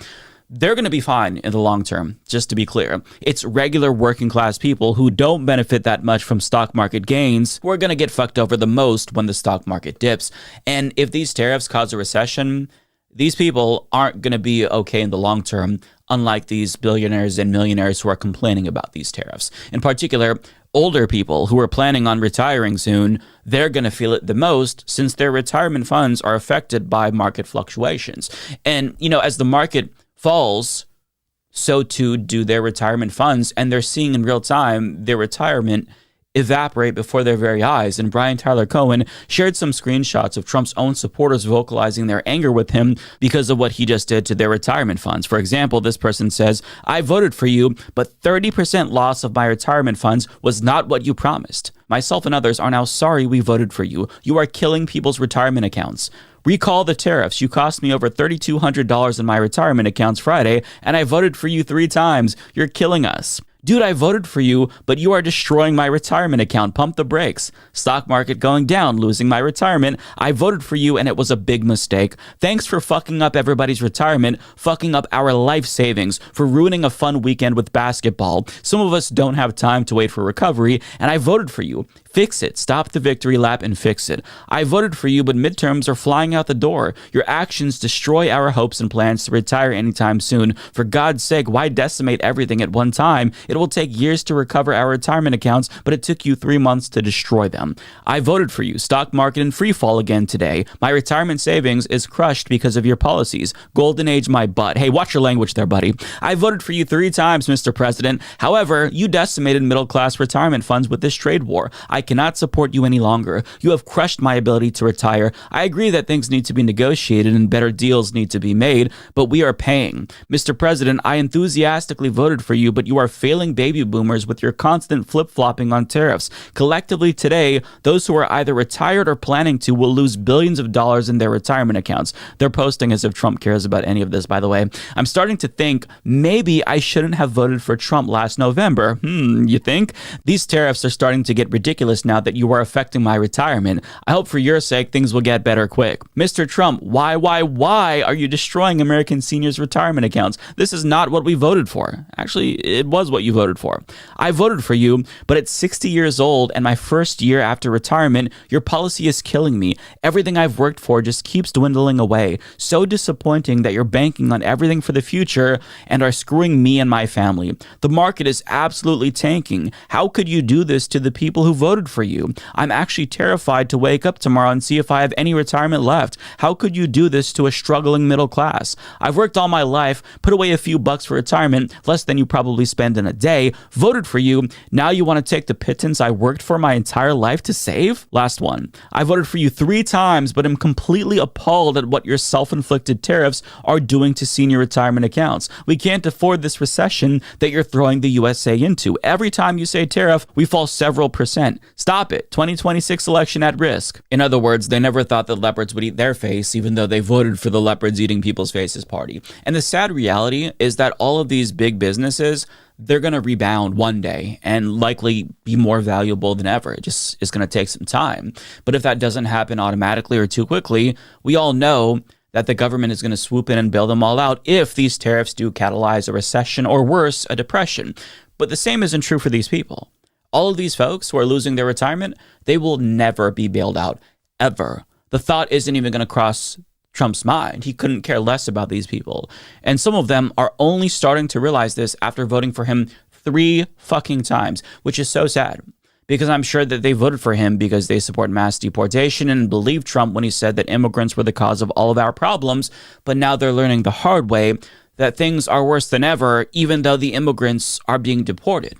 they're going to be fine in the long term, just to be clear. It's regular working class people who don't benefit that much from stock market gains who are going to get fucked over the most when the stock market dips. And if these tariffs cause a recession, these people aren't going to be okay in the long term, unlike these billionaires and millionaires who are complaining about these tariffs. In particular, older people who are planning on retiring soon, they're going to feel it the most, since their retirement funds are affected by market fluctuations. And, you know, as the market falls, so too do their retirement funds, and they're seeing in real time their retirement evaporate before their very eyes. And Brian Tyler Cohen shared some screenshots of Trump's own supporters vocalizing their anger with him because of what he just did to their retirement funds. For example, this person says, "I voted for you, but 30% loss of my retirement funds was not what you promised. Myself and others are now sorry we voted for you. You are killing people's retirement accounts. Recall the tariffs. You cost me over $3,200 in my retirement accounts Friday, and I voted for you 3 times. You're killing us. Dude, I voted for you, but you are destroying my retirement account. Pump the brakes. Stock market going down, losing my retirement. I voted for you, and it was a big mistake. Thanks for fucking up everybody's retirement, fucking up our life savings, for ruining a fun weekend with basketball. Some of us don't have time to wait for recovery, and I voted for you. Fix it. Stop the victory lap and fix it. I voted for you, but midterms are flying out the door. Your actions destroy our hopes and plans to retire anytime soon. For God's sake, why decimate everything at one time? It will take years to recover our retirement accounts, but it took you 3 months to destroy them. I voted for you. Stock market in free fall again today. My retirement savings is crushed because of your policies. Golden age my butt. Hey, watch your language there, buddy. I voted for you 3 times, Mr. President. However, you decimated middle-class retirement funds with this trade war. I cannot support you any longer. You have crushed my ability to retire. I agree that things need to be negotiated and better deals need to be made, but we are paying. Mr. President, I enthusiastically voted for you, but you are failing baby boomers with your constant flip-flopping on tariffs. Collectively today, those who are either retired or planning to will lose billions of dollars in their retirement accounts. They're posting as if Trump cares about any of this, by the way. I'm starting to think maybe I shouldn't have voted for Trump last November. You think? These tariffs are starting to get ridiculous ridiculous now that you are affecting my retirement. I hope for your sake things will get better quick. Mr. Trump, why are you destroying American seniors' retirement accounts? This is not what we voted for. Actually, it was what you voted for. I voted for you, but at 60 years old and my first year after retirement, your policy is killing me. Everything I've worked for just keeps dwindling away. So disappointing that you're banking on everything for the future and are screwing me and my family. The market is absolutely tanking. How could you do this to the people who voted for you? I'm actually terrified to wake up tomorrow and see if I have any retirement left. How could you do this to a struggling middle class? I've worked all my life, put away a few bucks for retirement, less than you probably spend in a day, voted for you. Now you want to take the pittance I worked for my entire life to save? Last one. I voted for you 3 times, but am completely appalled at what your self-inflicted tariffs are doing to senior retirement accounts. We can't afford this recession that you're throwing the USA into. Every time you say tariff, we fall several percent. Stop it. 2026 election at risk. In other words, they never thought that leopards would eat their face, even though they voted for the leopards eating people's faces party. And the sad reality is that all of these big businesses, they're going to rebound one day and likely be more valuable than ever. It just is going to take some time. But if that doesn't happen automatically or too quickly, we all know that the government is going to swoop in and bail them all out if these tariffs do catalyze a recession or worse, a depression. But the same isn't true for these people. All of these folks who are losing their retirement, they will never be bailed out, ever. The thought isn't even going to cross Trump's mind. He couldn't care less about these people. And some of them are only starting to realize this after voting for him 3 fucking times, which is so sad. Because I'm sure that they voted for him because they support mass deportation and believed Trump when he said that immigrants were the cause of all of our problems. But now they're learning the hard way that things are worse than ever, even though the immigrants are being deported.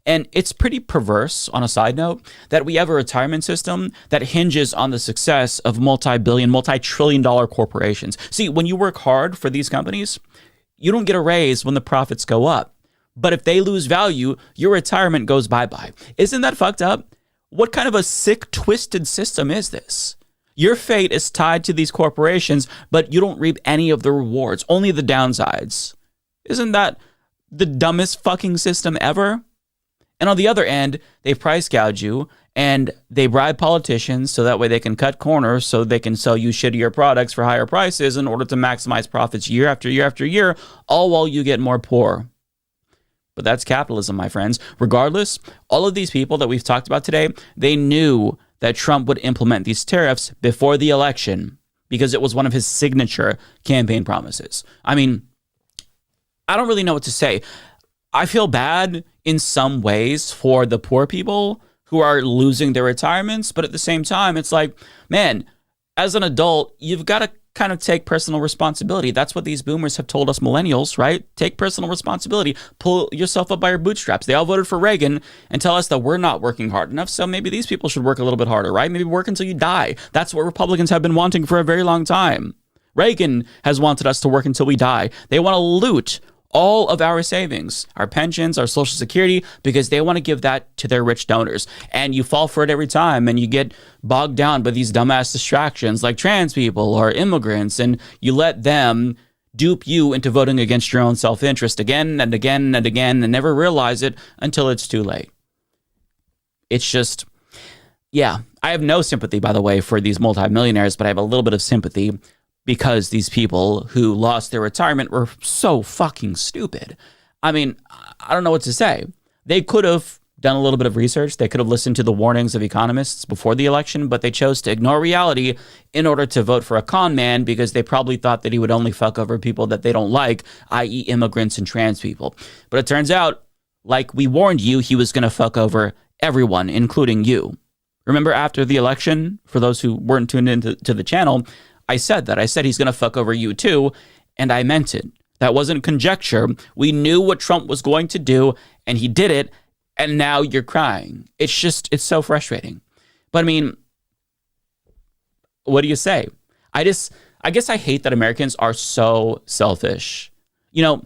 And it's pretty perverse, on a side note, that we have a retirement system that hinges on the success of multi-billion, multi-trillion-dollar corporations. See, when you work hard for these companies, you don't get a raise when the profits go up. But if they lose value, your retirement goes bye-bye. Isn't that fucked up? What kind of a sick, twisted system is this? Your fate is tied to these corporations, but you don't reap any of the rewards, only the downsides. Isn't that the dumbest fucking system ever? And on the other end, they price gouge you and they bribe politicians so that way they can cut corners so they can sell you shittier products for higher prices in order to maximize profits year after year after year, all while you get more poor. But that's capitalism, my friends. Regardless, all of these people that we've talked about today, they knew that Trump would implement these tariffs before the election because it was one of his signature campaign promises. I mean, I don't really know what to say. I feel bad in some ways for the poor people who are losing their retirements, but at the same time, it's like, man, as an adult, you've got to kind of take personal responsibility. That's what these boomers have told us millennials, right? Take personal responsibility. Pull yourself up by your bootstraps. They all voted for Reagan and tell us that we're not working hard enough, so maybe these people should work a little bit harder, right? Maybe work until you die. That's what Republicans have been wanting for a very long time. Reagan has wanted us to work until we die. They want to loot all of our savings, our pensions, our Social Security, because they want to give that to their rich donors. And you fall for it every time, and you get bogged down by these dumbass distractions like trans people or immigrants, and you let them dupe you into voting against your own self-interest again and again and again and never realize it until it's too late. It's just, yeah, I have no sympathy, by the way, for these multimillionaires, but I have a little bit of sympathy because these people who lost their retirement were so fucking stupid. I mean, I don't know what to say. They could have done a little bit of research. They could have listened to the warnings of economists before the election, but they chose to ignore reality in order to vote for a con man because they probably thought that he would only fuck over people that they don't like, i.e. immigrants and trans people. But it turns out, like we warned you, he was going to fuck over everyone, including you. Remember after the election, for those who weren't tuned into the channel, I said that. I said he's going to fuck over you too, and I meant it. That wasn't conjecture. We knew what Trump was going to do, and he did it, and now you're crying. It's so frustrating. But I mean, what do you say? I guess I hate that Americans are so selfish. You know,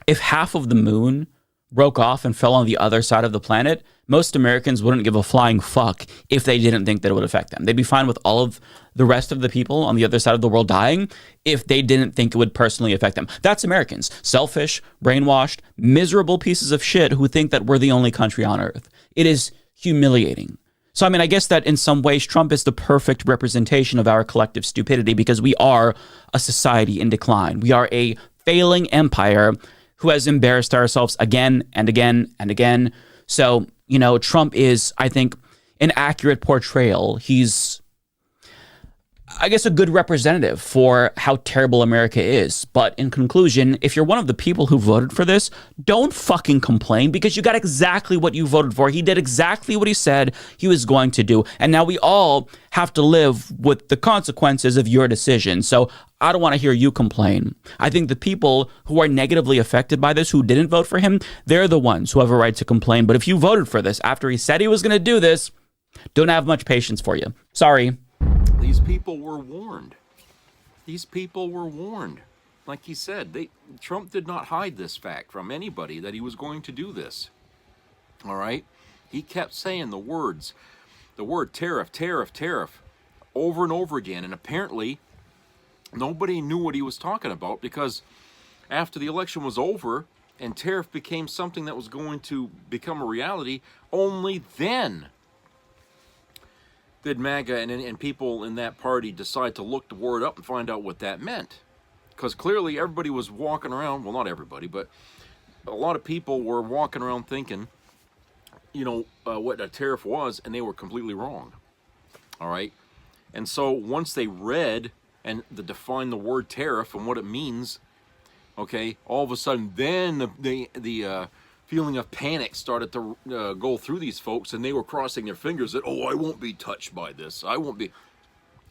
if half of the moon broke off and fell on the other side of the planet, most Americans wouldn't give a flying fuck if they didn't think that it would affect them. They'd be fine with all of the rest of the people on the other side of the world dying if they didn't think it would personally affect them. That's Americans. Selfish, brainwashed, miserable pieces of shit who think that we're the only country on earth. It is humiliating. So, I mean, I guess that in some ways, Trump is the perfect representation of our collective stupidity because we are a society in decline. We are a failing empire who has embarrassed ourselves again and again and again. So, you know, Trump is, I think, an accurate portrayal. He's, I guess, a good representative for how terrible America is. But in conclusion, if you're one of the people who voted for this, don't fucking complain because you got exactly what you voted for. He did exactly what he said he was going to do. And now we all have to live with the consequences of your decision. So I don't want to hear you complain. I think the people who are negatively affected by this, who didn't vote for him, they're the ones who have a right to complain. But if you voted for this after he said he was going to do this, don't have much patience for you. Sorry. These people were warned. These people were warned. Like he said, Trump did not hide this fact from anybody that he was going to do this. All right? He kept saying the word tariff, tariff, tariff, over and over again. And apparently, nobody knew what he was talking about because after the election was over and tariff became something that was going to become a reality, only then did MAGA and people in that party decide to look the word up and find out what that meant. Because clearly everybody was walking around, well, not everybody, but a lot of people were walking around thinking, you know, what a tariff was, and they were completely wrong. All right? And so once they read and defined the word tariff and what it means, okay, all of a sudden then the feeling of panic started to go through these folks, and they were crossing their fingers that, oh, I won't be touched by this. I won't be.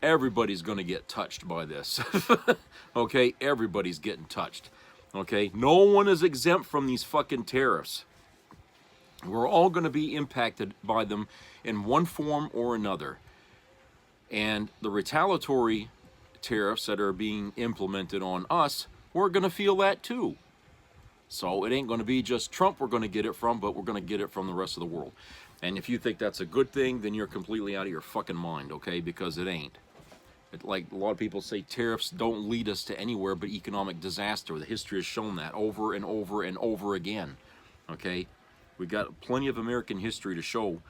Everybody's going to get touched by this. Okay? Everybody's getting touched. Okay? No one is exempt from these fucking tariffs. We're all going to be impacted by them in one form or another. And the retaliatory tariffs that are being implemented on us, we're going to feel that too. So it ain't going to be just Trump we're going to get it from, but we're going to get it from the rest of the world. And if you think that's a good thing, then you're completely out of your fucking mind, okay? Because it ain't. Like a lot of people say, tariffs don't lead us to anywhere but economic disaster. The history has shown that over and over and over again, okay? We got plenty of American history to show,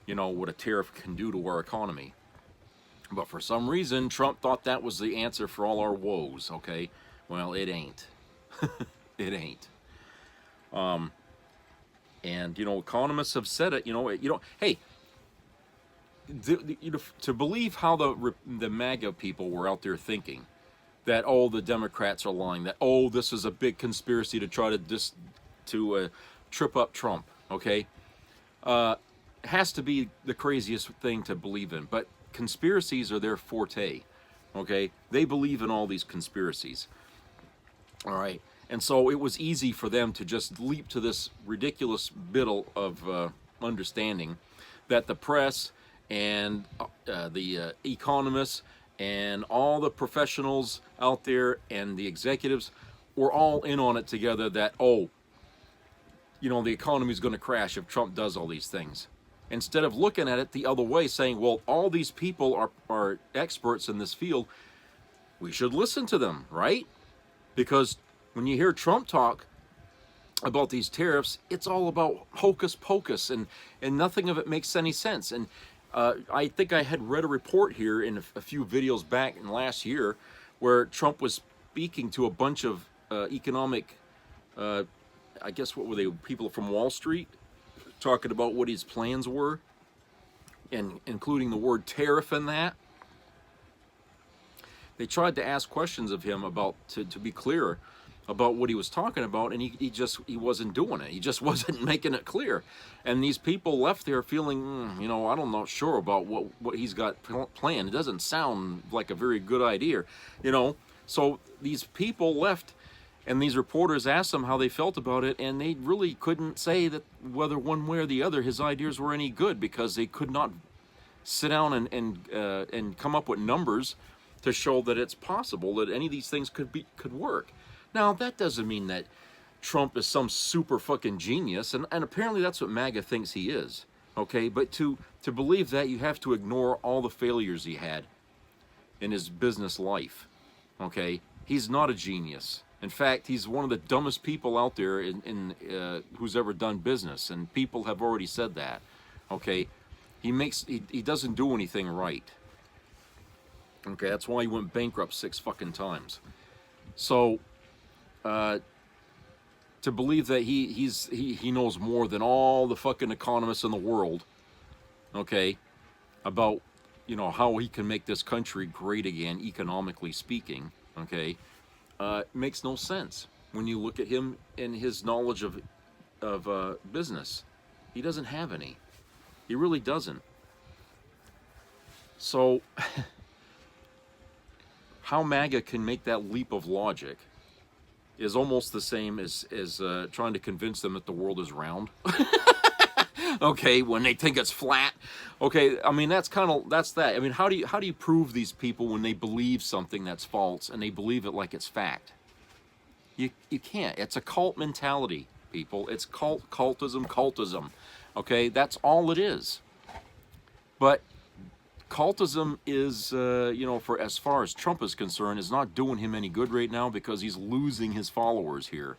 you know, what a tariff can do to our economy. But for some reason, Trump thought that was the answer for all our woes, okay? Well, it ain't. It ain't. And you know, economists have said it. Hey, to believe how the MAGA people were out there thinking that, oh, the Democrats are lying, that, oh, this is a big conspiracy to try to trip up Trump. Okay, has to be the craziest thing to believe in. But conspiracies are their forte. Okay, they believe in all these conspiracies. All right. And so it was easy for them to just leap to this ridiculous bit of understanding that the press and the economists and all the professionals out there and the executives were all in on it together that, oh, you know, the economy is going to crash if Trump does all these things. Instead of looking at it the other way, saying, well, all these people are experts in this field, we should listen to them, right? Because when you hear Trump talk about these tariffs, it's all about hocus pocus, and nothing of it makes any sense. And I think I had read a report here in a few videos back in last year where Trump was speaking to a bunch of economic, I guess, what were they, people from Wall Street, talking about what his plans were, and including the word tariff in that. They tried to ask questions of him about, to be clearer about what he was talking about, and he wasn't doing it. He just wasn't making it clear. And these people left there feeling, you know, I'm not sure about what he's got planned. It doesn't sound like a very good idea, you know. So these people left, and these reporters asked them how they felt about it, and they really couldn't say that whether one way or the other his ideas were any good, because they could not sit down and come up with numbers to show that it's possible that any of these things could work. Now, that doesn't mean that Trump is some super fucking genius, and apparently that's what MAGA thinks he is, okay? But to believe that, you have to ignore all the failures he had in his business life, okay? He's not a genius. In fact, he's one of the dumbest people out there who's ever done business, and people have already said that, okay? He doesn't do anything right. Okay, that's why he went bankrupt 6 fucking times. So, to believe that he knows more than all the fucking economists in the world, okay, about, you know, how he can make this country great again, economically speaking, okay, makes no sense when you look at him and his knowledge of business. He doesn't have any. He really doesn't. So, how MAGA can make that leap of logic is almost the same as trying to convince them that the world is round. Okay, when they think it's flat. Okay, I mean that's that. I mean, how do you prove these people when they believe something that's false and they believe it like it's fact? You can't. It's a cult mentality, people. It's cultism. Okay, that's all it is. But cultism is, you know, for as far as Trump is concerned, is not doing him any good right now because he's losing his followers here.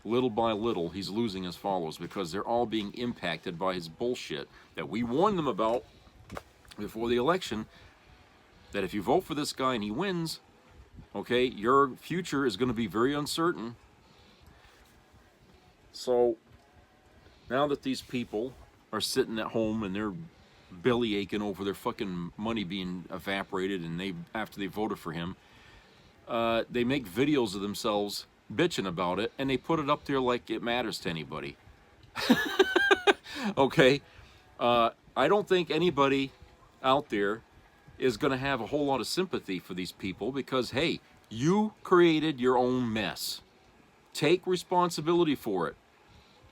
Little by little, he's losing his followers because they're all being impacted by his bullshit that we warned them about before the election, that if you vote for this guy and he wins, okay, your future is going to be very uncertain. So now that these people are sitting at home and they're belly aching over their fucking money being evaporated, and after they voted for him, they make videos of themselves bitching about it, and they put it up there like it matters to anybody. Okay, I don't think anybody out there is going to have a whole lot of sympathy for these people because, hey, you created your own mess. Take responsibility for it.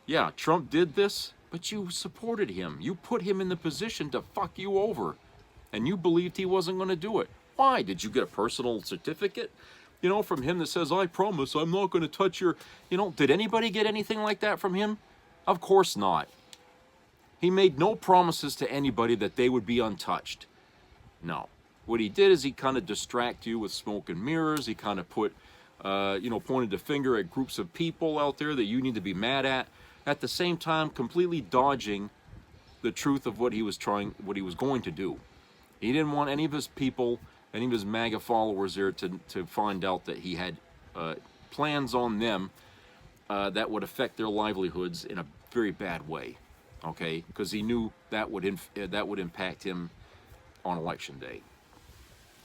Yeah, Trump did this, but you supported him. You put him in the position to fuck you over, and you believed he wasn't going to do it. Why? Did you get a personal certificate, you know, from him that says, I promise I'm not going to touch your, you know, did anybody get anything like that from him? Of course not. He made no promises to anybody that they would be untouched. No. What he did is he kind of distract you with smoke and mirrors. He kind of put, you know, pointed the finger at groups of people out there that you need to be mad at the same time completely dodging the truth of what he was going to do. He didn't want any of his people, any of his MAGA followers there to find out that he had plans on them that would affect their livelihoods in a very bad way, okay? Because he knew that would impact him on election day.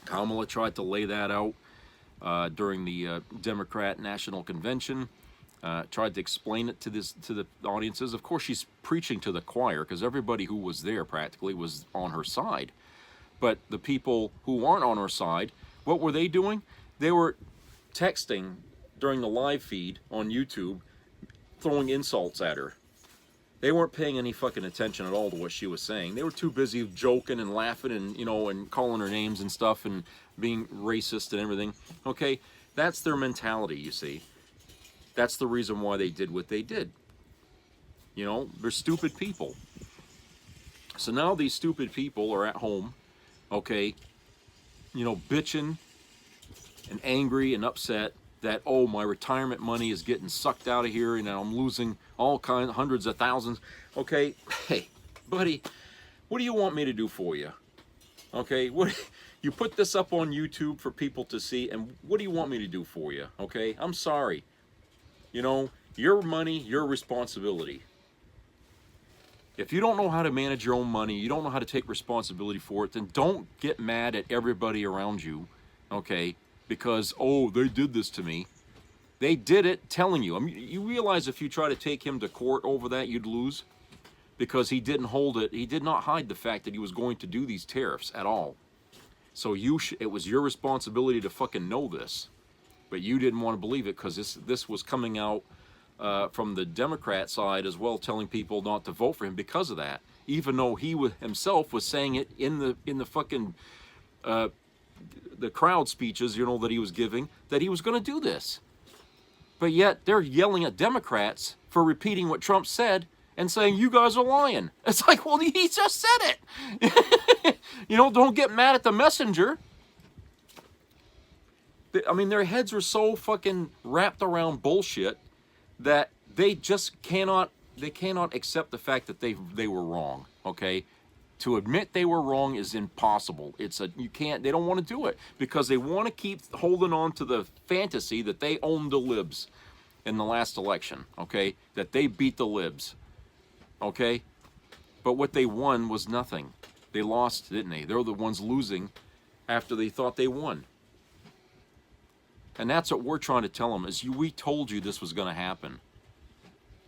Kamala tried to lay that out during the Democrat National Convention. Tried to explain it to the audiences. Of course, she's preaching to the choir because everybody who was there practically was on her side. But the people who aren't on her side, what were they doing? They were texting during the live feed on YouTube, throwing insults at her. They weren't paying any fucking attention at all to what she was saying. They were too busy joking and laughing and, you know, and calling her names and stuff and being racist and everything. Okay, that's their mentality, you see. That's the reason why they did what they did. You know, they're stupid people. So now these stupid people are at home, okay, you know, bitching and angry and upset that, oh, my retirement money is getting sucked out of here and I'm losing all kinds, hundreds of thousands. Okay, hey, buddy, what do you want me to do for you? Okay, what you put this up on YouTube for people to see, and what do you want me to do for you? Okay, I'm sorry. You know, your money, your responsibility. If you don't know how to manage your own money, you don't know how to take responsibility for it, then don't get mad at everybody around you, okay? Because, oh, they did this to me. They did it telling you. I mean, you realize if you try to take him to court over that, you'd lose? Because he didn't hold it. He did not hide the fact that he was going to do these tariffs at all. So it was your responsibility to fucking know this. But you didn't want to believe it because this was coming out from the Democrat side as well, telling people not to vote for him because of that. Even though he himself was saying it in the fucking the crowd speeches, you know, that he was giving, that he was going to do this. But yet they're yelling at Democrats for repeating what Trump said and saying you guys are lying. It's like, well, he just said it. You know, don't get mad at the messenger. I mean, their heads are so fucking wrapped around bullshit that they just cannot accept the fact that they were wrong, okay? To admit they were wrong is impossible. You can't, they don't want to do it because they want to keep holding on to the fantasy that they owned the libs in the last election, okay? That they beat the libs, okay? But what they won was nothing. They lost, didn't they? They're the ones losing after they thought they won. And that's what we're trying to tell them is we told you this was going to happen,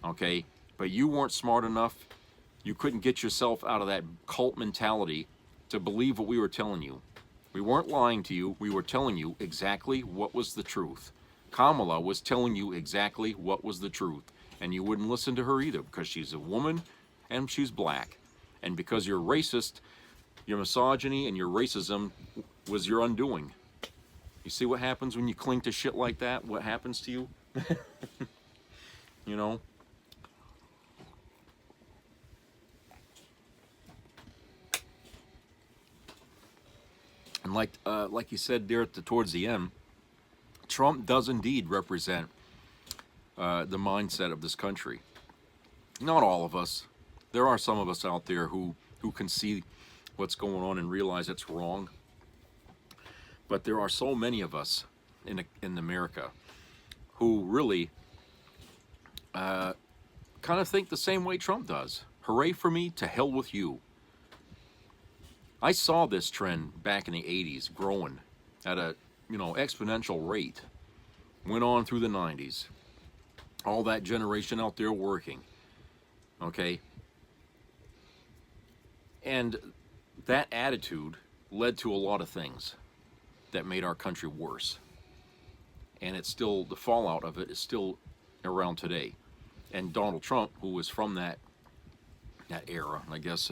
okay? But you weren't smart enough. You couldn't get yourself out of that cult mentality to believe what we were telling you. We weren't lying to you. We were telling you exactly what was the truth. Kamala was telling you exactly what was the truth. And you wouldn't listen to her either because she's a woman and she's black. And because you're racist, your misogyny and your racism was your undoing. You see what happens when you cling to shit like that? What happens to you? You know? And like you said there towards the end, Trump does indeed represent the mindset of this country. Not all of us. There are some of us out there who can see what's going on and realize it's wrong. But there are so many of us in America who really kind of think the same way Trump does. Hooray for me, to hell with you. I saw this trend back in the 80s growing at a, exponential rate. Went on through the 90s. All that generation out there working. Okay? And that attitude led to a lot of things that made our country worse. And it's still, the fallout of it is still around today. And Donald Trump, who was from that era, I guess,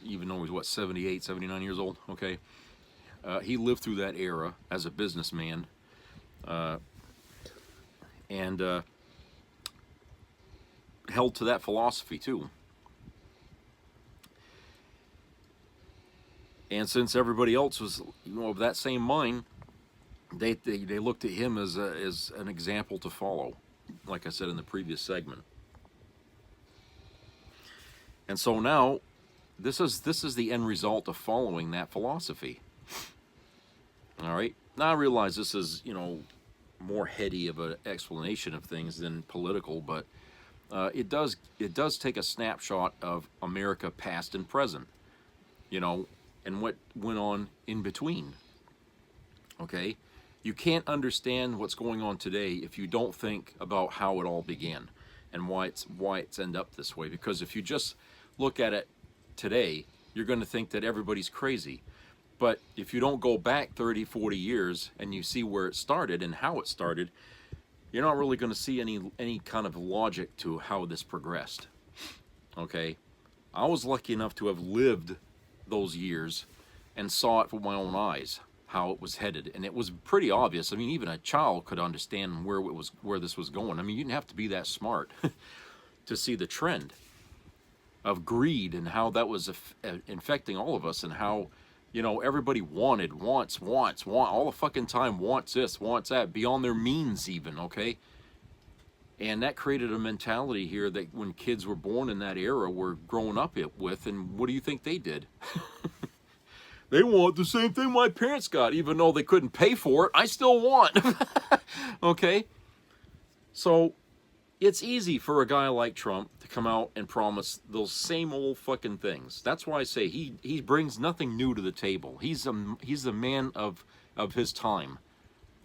even though he's, 78, 79 years old, okay? He lived through that era as a businessman. And held to that philosophy, too. And since everybody else was, of that same mind, they looked at him as an example to follow, like I said in the previous segment. And so now, this is the end result of following that philosophy. All right. Now I realize this is more heady of an explanation of things than political, but it does take a snapshot of America past and present, and what went on in between. Okay, you can't understand what's going on today if you don't think about how it all began and why it's end up this way. Because if you just look at it today, you're going to think that everybody's crazy. But if you don't go back 30, 40 years and you see where it started and how it started, you're not really going to see any kind of logic to how this progressed. Okay? I was lucky enough to have lived those years and saw it with my own eyes, how it was headed. And it was pretty obvious. I mean, even a child could understand where this was going. I mean, you didn't have to be that smart to see the trend of greed and how that was infecting all of us, and how everybody wants all the fucking time, wants this, wants that, beyond their means even, okay? And that created a mentality here that when kids were born in that era were growing up with, and what do you think they did? They want the same thing my parents got, even though they couldn't pay for it. I still want. Okay? So it's easy for a guy like Trump to come out and promise those same old fucking things. That's why I say he brings nothing new to the table. He's a man of his time,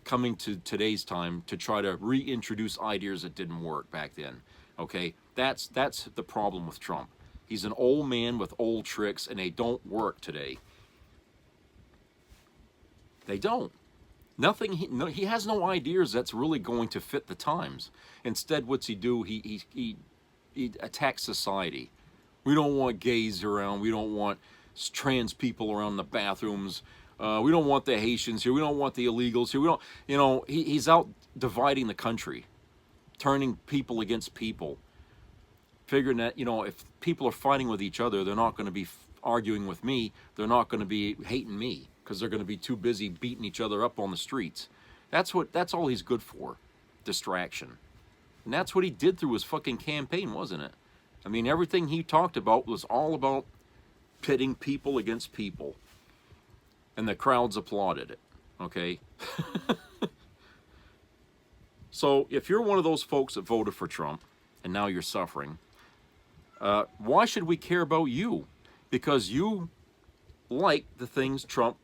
coming to today's time to try to reintroduce ideas that didn't work back then. Okay? That's the problem with Trump. He's an old man with old tricks, and they don't work today. They don't. Nothing. He has no ideas that's really going to fit the times. Instead, what's he do? He attacks society. We don't want gays around. We don't want trans people around the bathrooms. We don't want the Haitians here. We don't want the illegals here. We don't. He's out dividing the country, turning people against people. Figuring that if people are fighting with each other, they're not going to be arguing with me. They're not going to be hating me, because they're going to be too busy beating each other up on the streets. That's all he's good for, distraction. And that's what he did through his fucking campaign, wasn't it? I mean, everything he talked about was all about pitting people against people. And the crowds applauded it, okay? So if you're one of those folks that voted for Trump, and now you're suffering, why should we care about you? Because you like the things Trump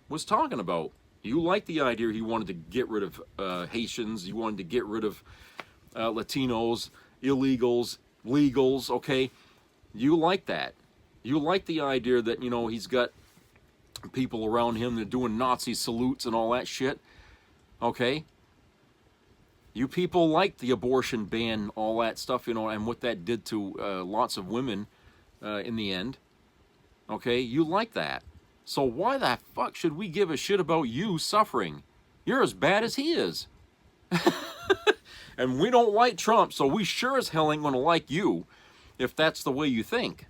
was talking about. You like the idea he wanted to get rid of Haitians, you wanted to get rid of Latinos, illegals, legals, okay? You like that. You like the idea that, you know, he's got people around him that are doing Nazi salutes and all that shit, okay? You people like the abortion ban, all that stuff, you know, and what that did to lots of women in the end, okay? You like that. So why the fuck should we give a shit about you suffering? You're as bad as he is. And we don't like Trump, so we sure as hell ain't going to like you if that's the way you think.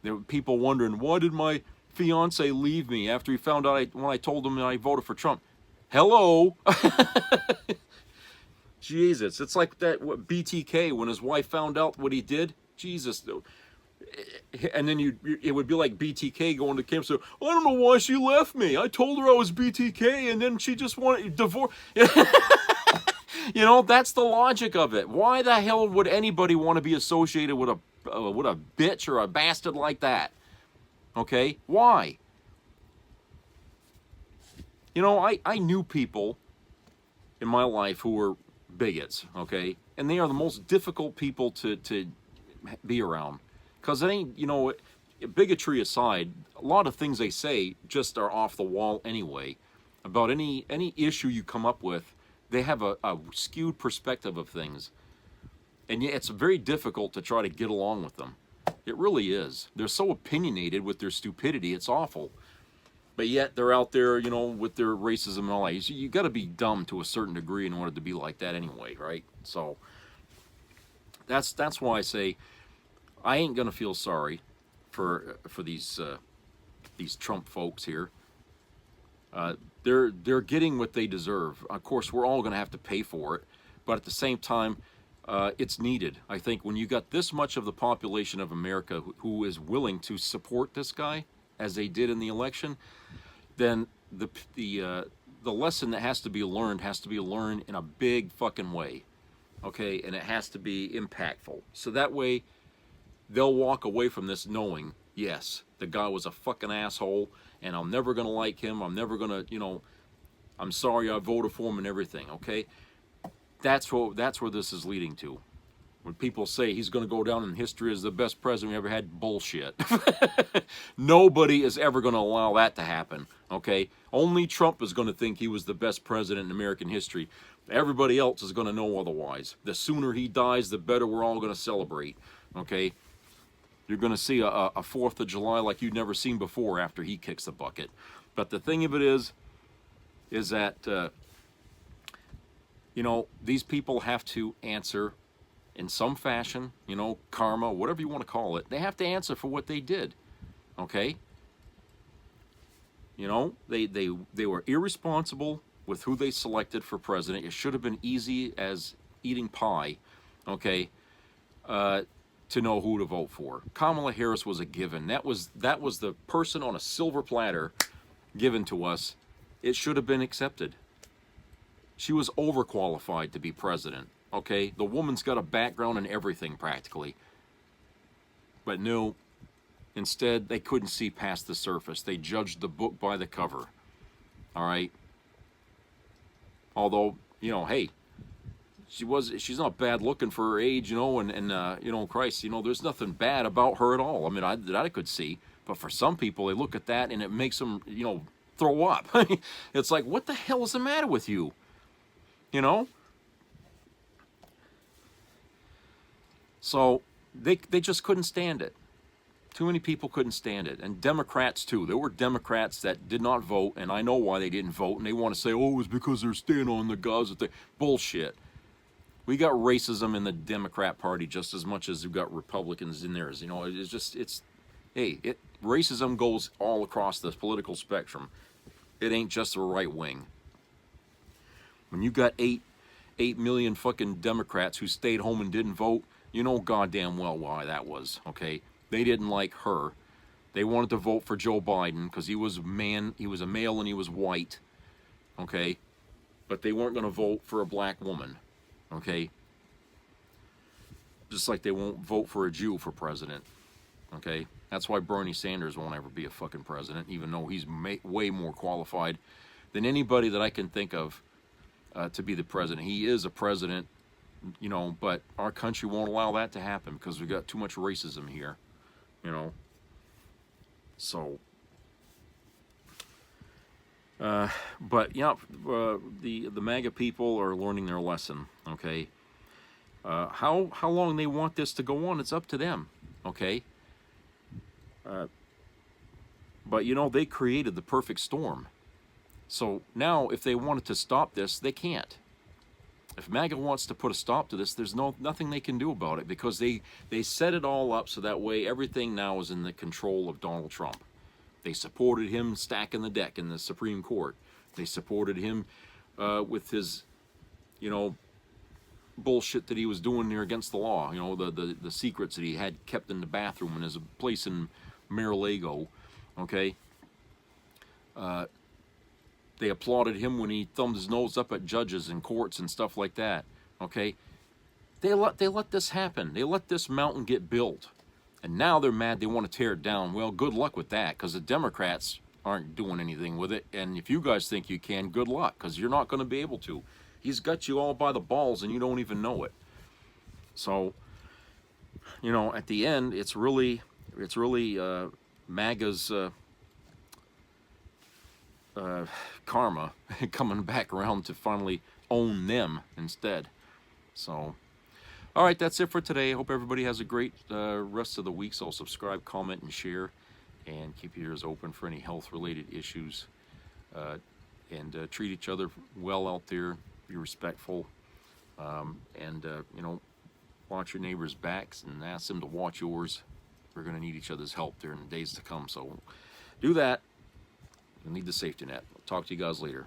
There were people wondering, why did my fiance leave me after he found out when I told him that I voted for Trump? Hello? Jesus, it's like that BTK when his wife found out what he did. Jesus. And then it would be like BTK going to camp, so I don't know why she left me. I told her I was BTK, and then she just wanted divorce. You know, that's the logic of it. Why the hell would anybody want to be associated with a bitch or a bastard like that? Okay, why? You know, I knew people in my life who were bigots, okay? And they are the most difficult people to be around. Because it ain't, you know, bigotry aside, a lot of things they say just are off the wall anyway. About any issue you come up with, they have a skewed perspective of things. And yet it's very difficult to try to get along with them. It really is. They're so opinionated with their stupidity, it's awful. But yet they're out there, you know, with their racism and all that. You got to be dumb to a certain degree in order to be like that anyway, right? So that's why I say I ain't gonna feel sorry for these Trump folks here. They're getting what they deserve. Of course, we're all gonna have to pay for it, but at the same time, it's needed. I think when you got this much of the population of America who is willing to support this guy, as they did in the election, then the lesson that has to be learned in a big fucking way, okay? And it has to be impactful. So that way, they'll walk away from this knowing, yes, the guy was a fucking asshole, and I'm never gonna like him. I'm never gonna, you know, I'm sorry I voted for him and everything, okay? That's where this is leading to. When people say he's going to go down in history as the best president we ever had, bullshit. Nobody is ever going to allow that to happen, okay? Only Trump is going to think he was the best president in American history. Everybody else is going to know otherwise. The sooner he dies, the better we're all going to celebrate, okay? You're going to see a 4th of July like you've never seen before after he kicks the bucket. But the thing of it is that, you know, these people have to answer in some fashion, you know, karma, whatever you want to call it. They have to answer for what they did, okay? You know, they were irresponsible with who they selected for president. It should have been easy as eating pie, okay, to know who to vote for. Kamala Harris was a given. That was the person on a silver platter given to us. It should have been accepted. She was overqualified to be president, okay? The woman's got a background in everything practically. But no, instead they couldn't see past the surface. They judged the book by the cover, all right? Although, you know, hey, she's not bad looking for her age, you know, and you know, Christ, you know, there's nothing bad about her at all. I mean, I could see, but for some people, they look at that and it makes them, you know, throw up. It's like, what the hell is the matter with you? You know? So they just couldn't stand it. Too many people couldn't stand it. And Democrats too. There were Democrats that did not vote, and I know why they didn't vote, and they want to say, oh, it was because they're staying on the Gaza thing. Bullshit. We got racism in the Democrat Party just as much as we've got Republicans in theirs. You know, racism goes all across the political spectrum. It ain't just the right wing. When you got 8 million fucking Democrats who stayed home and didn't vote, you know goddamn well why that was, okay? They didn't like her. They wanted to vote for Joe Biden because he was a male and he was white, okay? But they weren't going to vote for a black woman, okay? Just like they won't vote for a Jew for president, okay? That's why Bernie Sanders won't ever be a fucking president, even though he's way more qualified than anybody that I can think of to be the president. He is a president, you know, but our country won't allow that to happen because we've got too much racism here, you know? So, but yeah, the MAGA people are learning their lesson. Okay, how long they want this to go on, it's up to them. Okay, but you know, they created the perfect storm. So now, if they wanted to stop this, they can't. If MAGA wants to put a stop to this, there's nothing they can do about it because they set it all up so that way everything now is in the control of Donald Trump. They supported him stacking the deck in the Supreme Court. They supported him with his, you know, bullshit that he was doing there against the law. You know, the secrets that he had kept in the bathroom in his place in Mar-a-Lago. Okay. They applauded him when he thumbed his nose up at judges and courts and stuff like that. Okay, they let this happen. They let this mountain get built, and now they're mad. They want to tear it down. Well, good luck with that, because the Democrats aren't doing anything with it. And if you guys think you can, good luck, because you're not going to be able to. He's got you all by the balls, and you don't even know it. So, you know, at the end, it's really MAGA's. Karma coming back around to finally own them instead. So, all right, that's it for today. I hope everybody has a great rest of the week. So subscribe, comment, and share, and keep your ears open for any health-related issues. And treat each other well out there. Be respectful, and you know, watch your neighbors' backs and ask them to watch yours. We're going to need each other's help there in the days to come. So do that. You'll need the safety net. I'll talk to you guys later.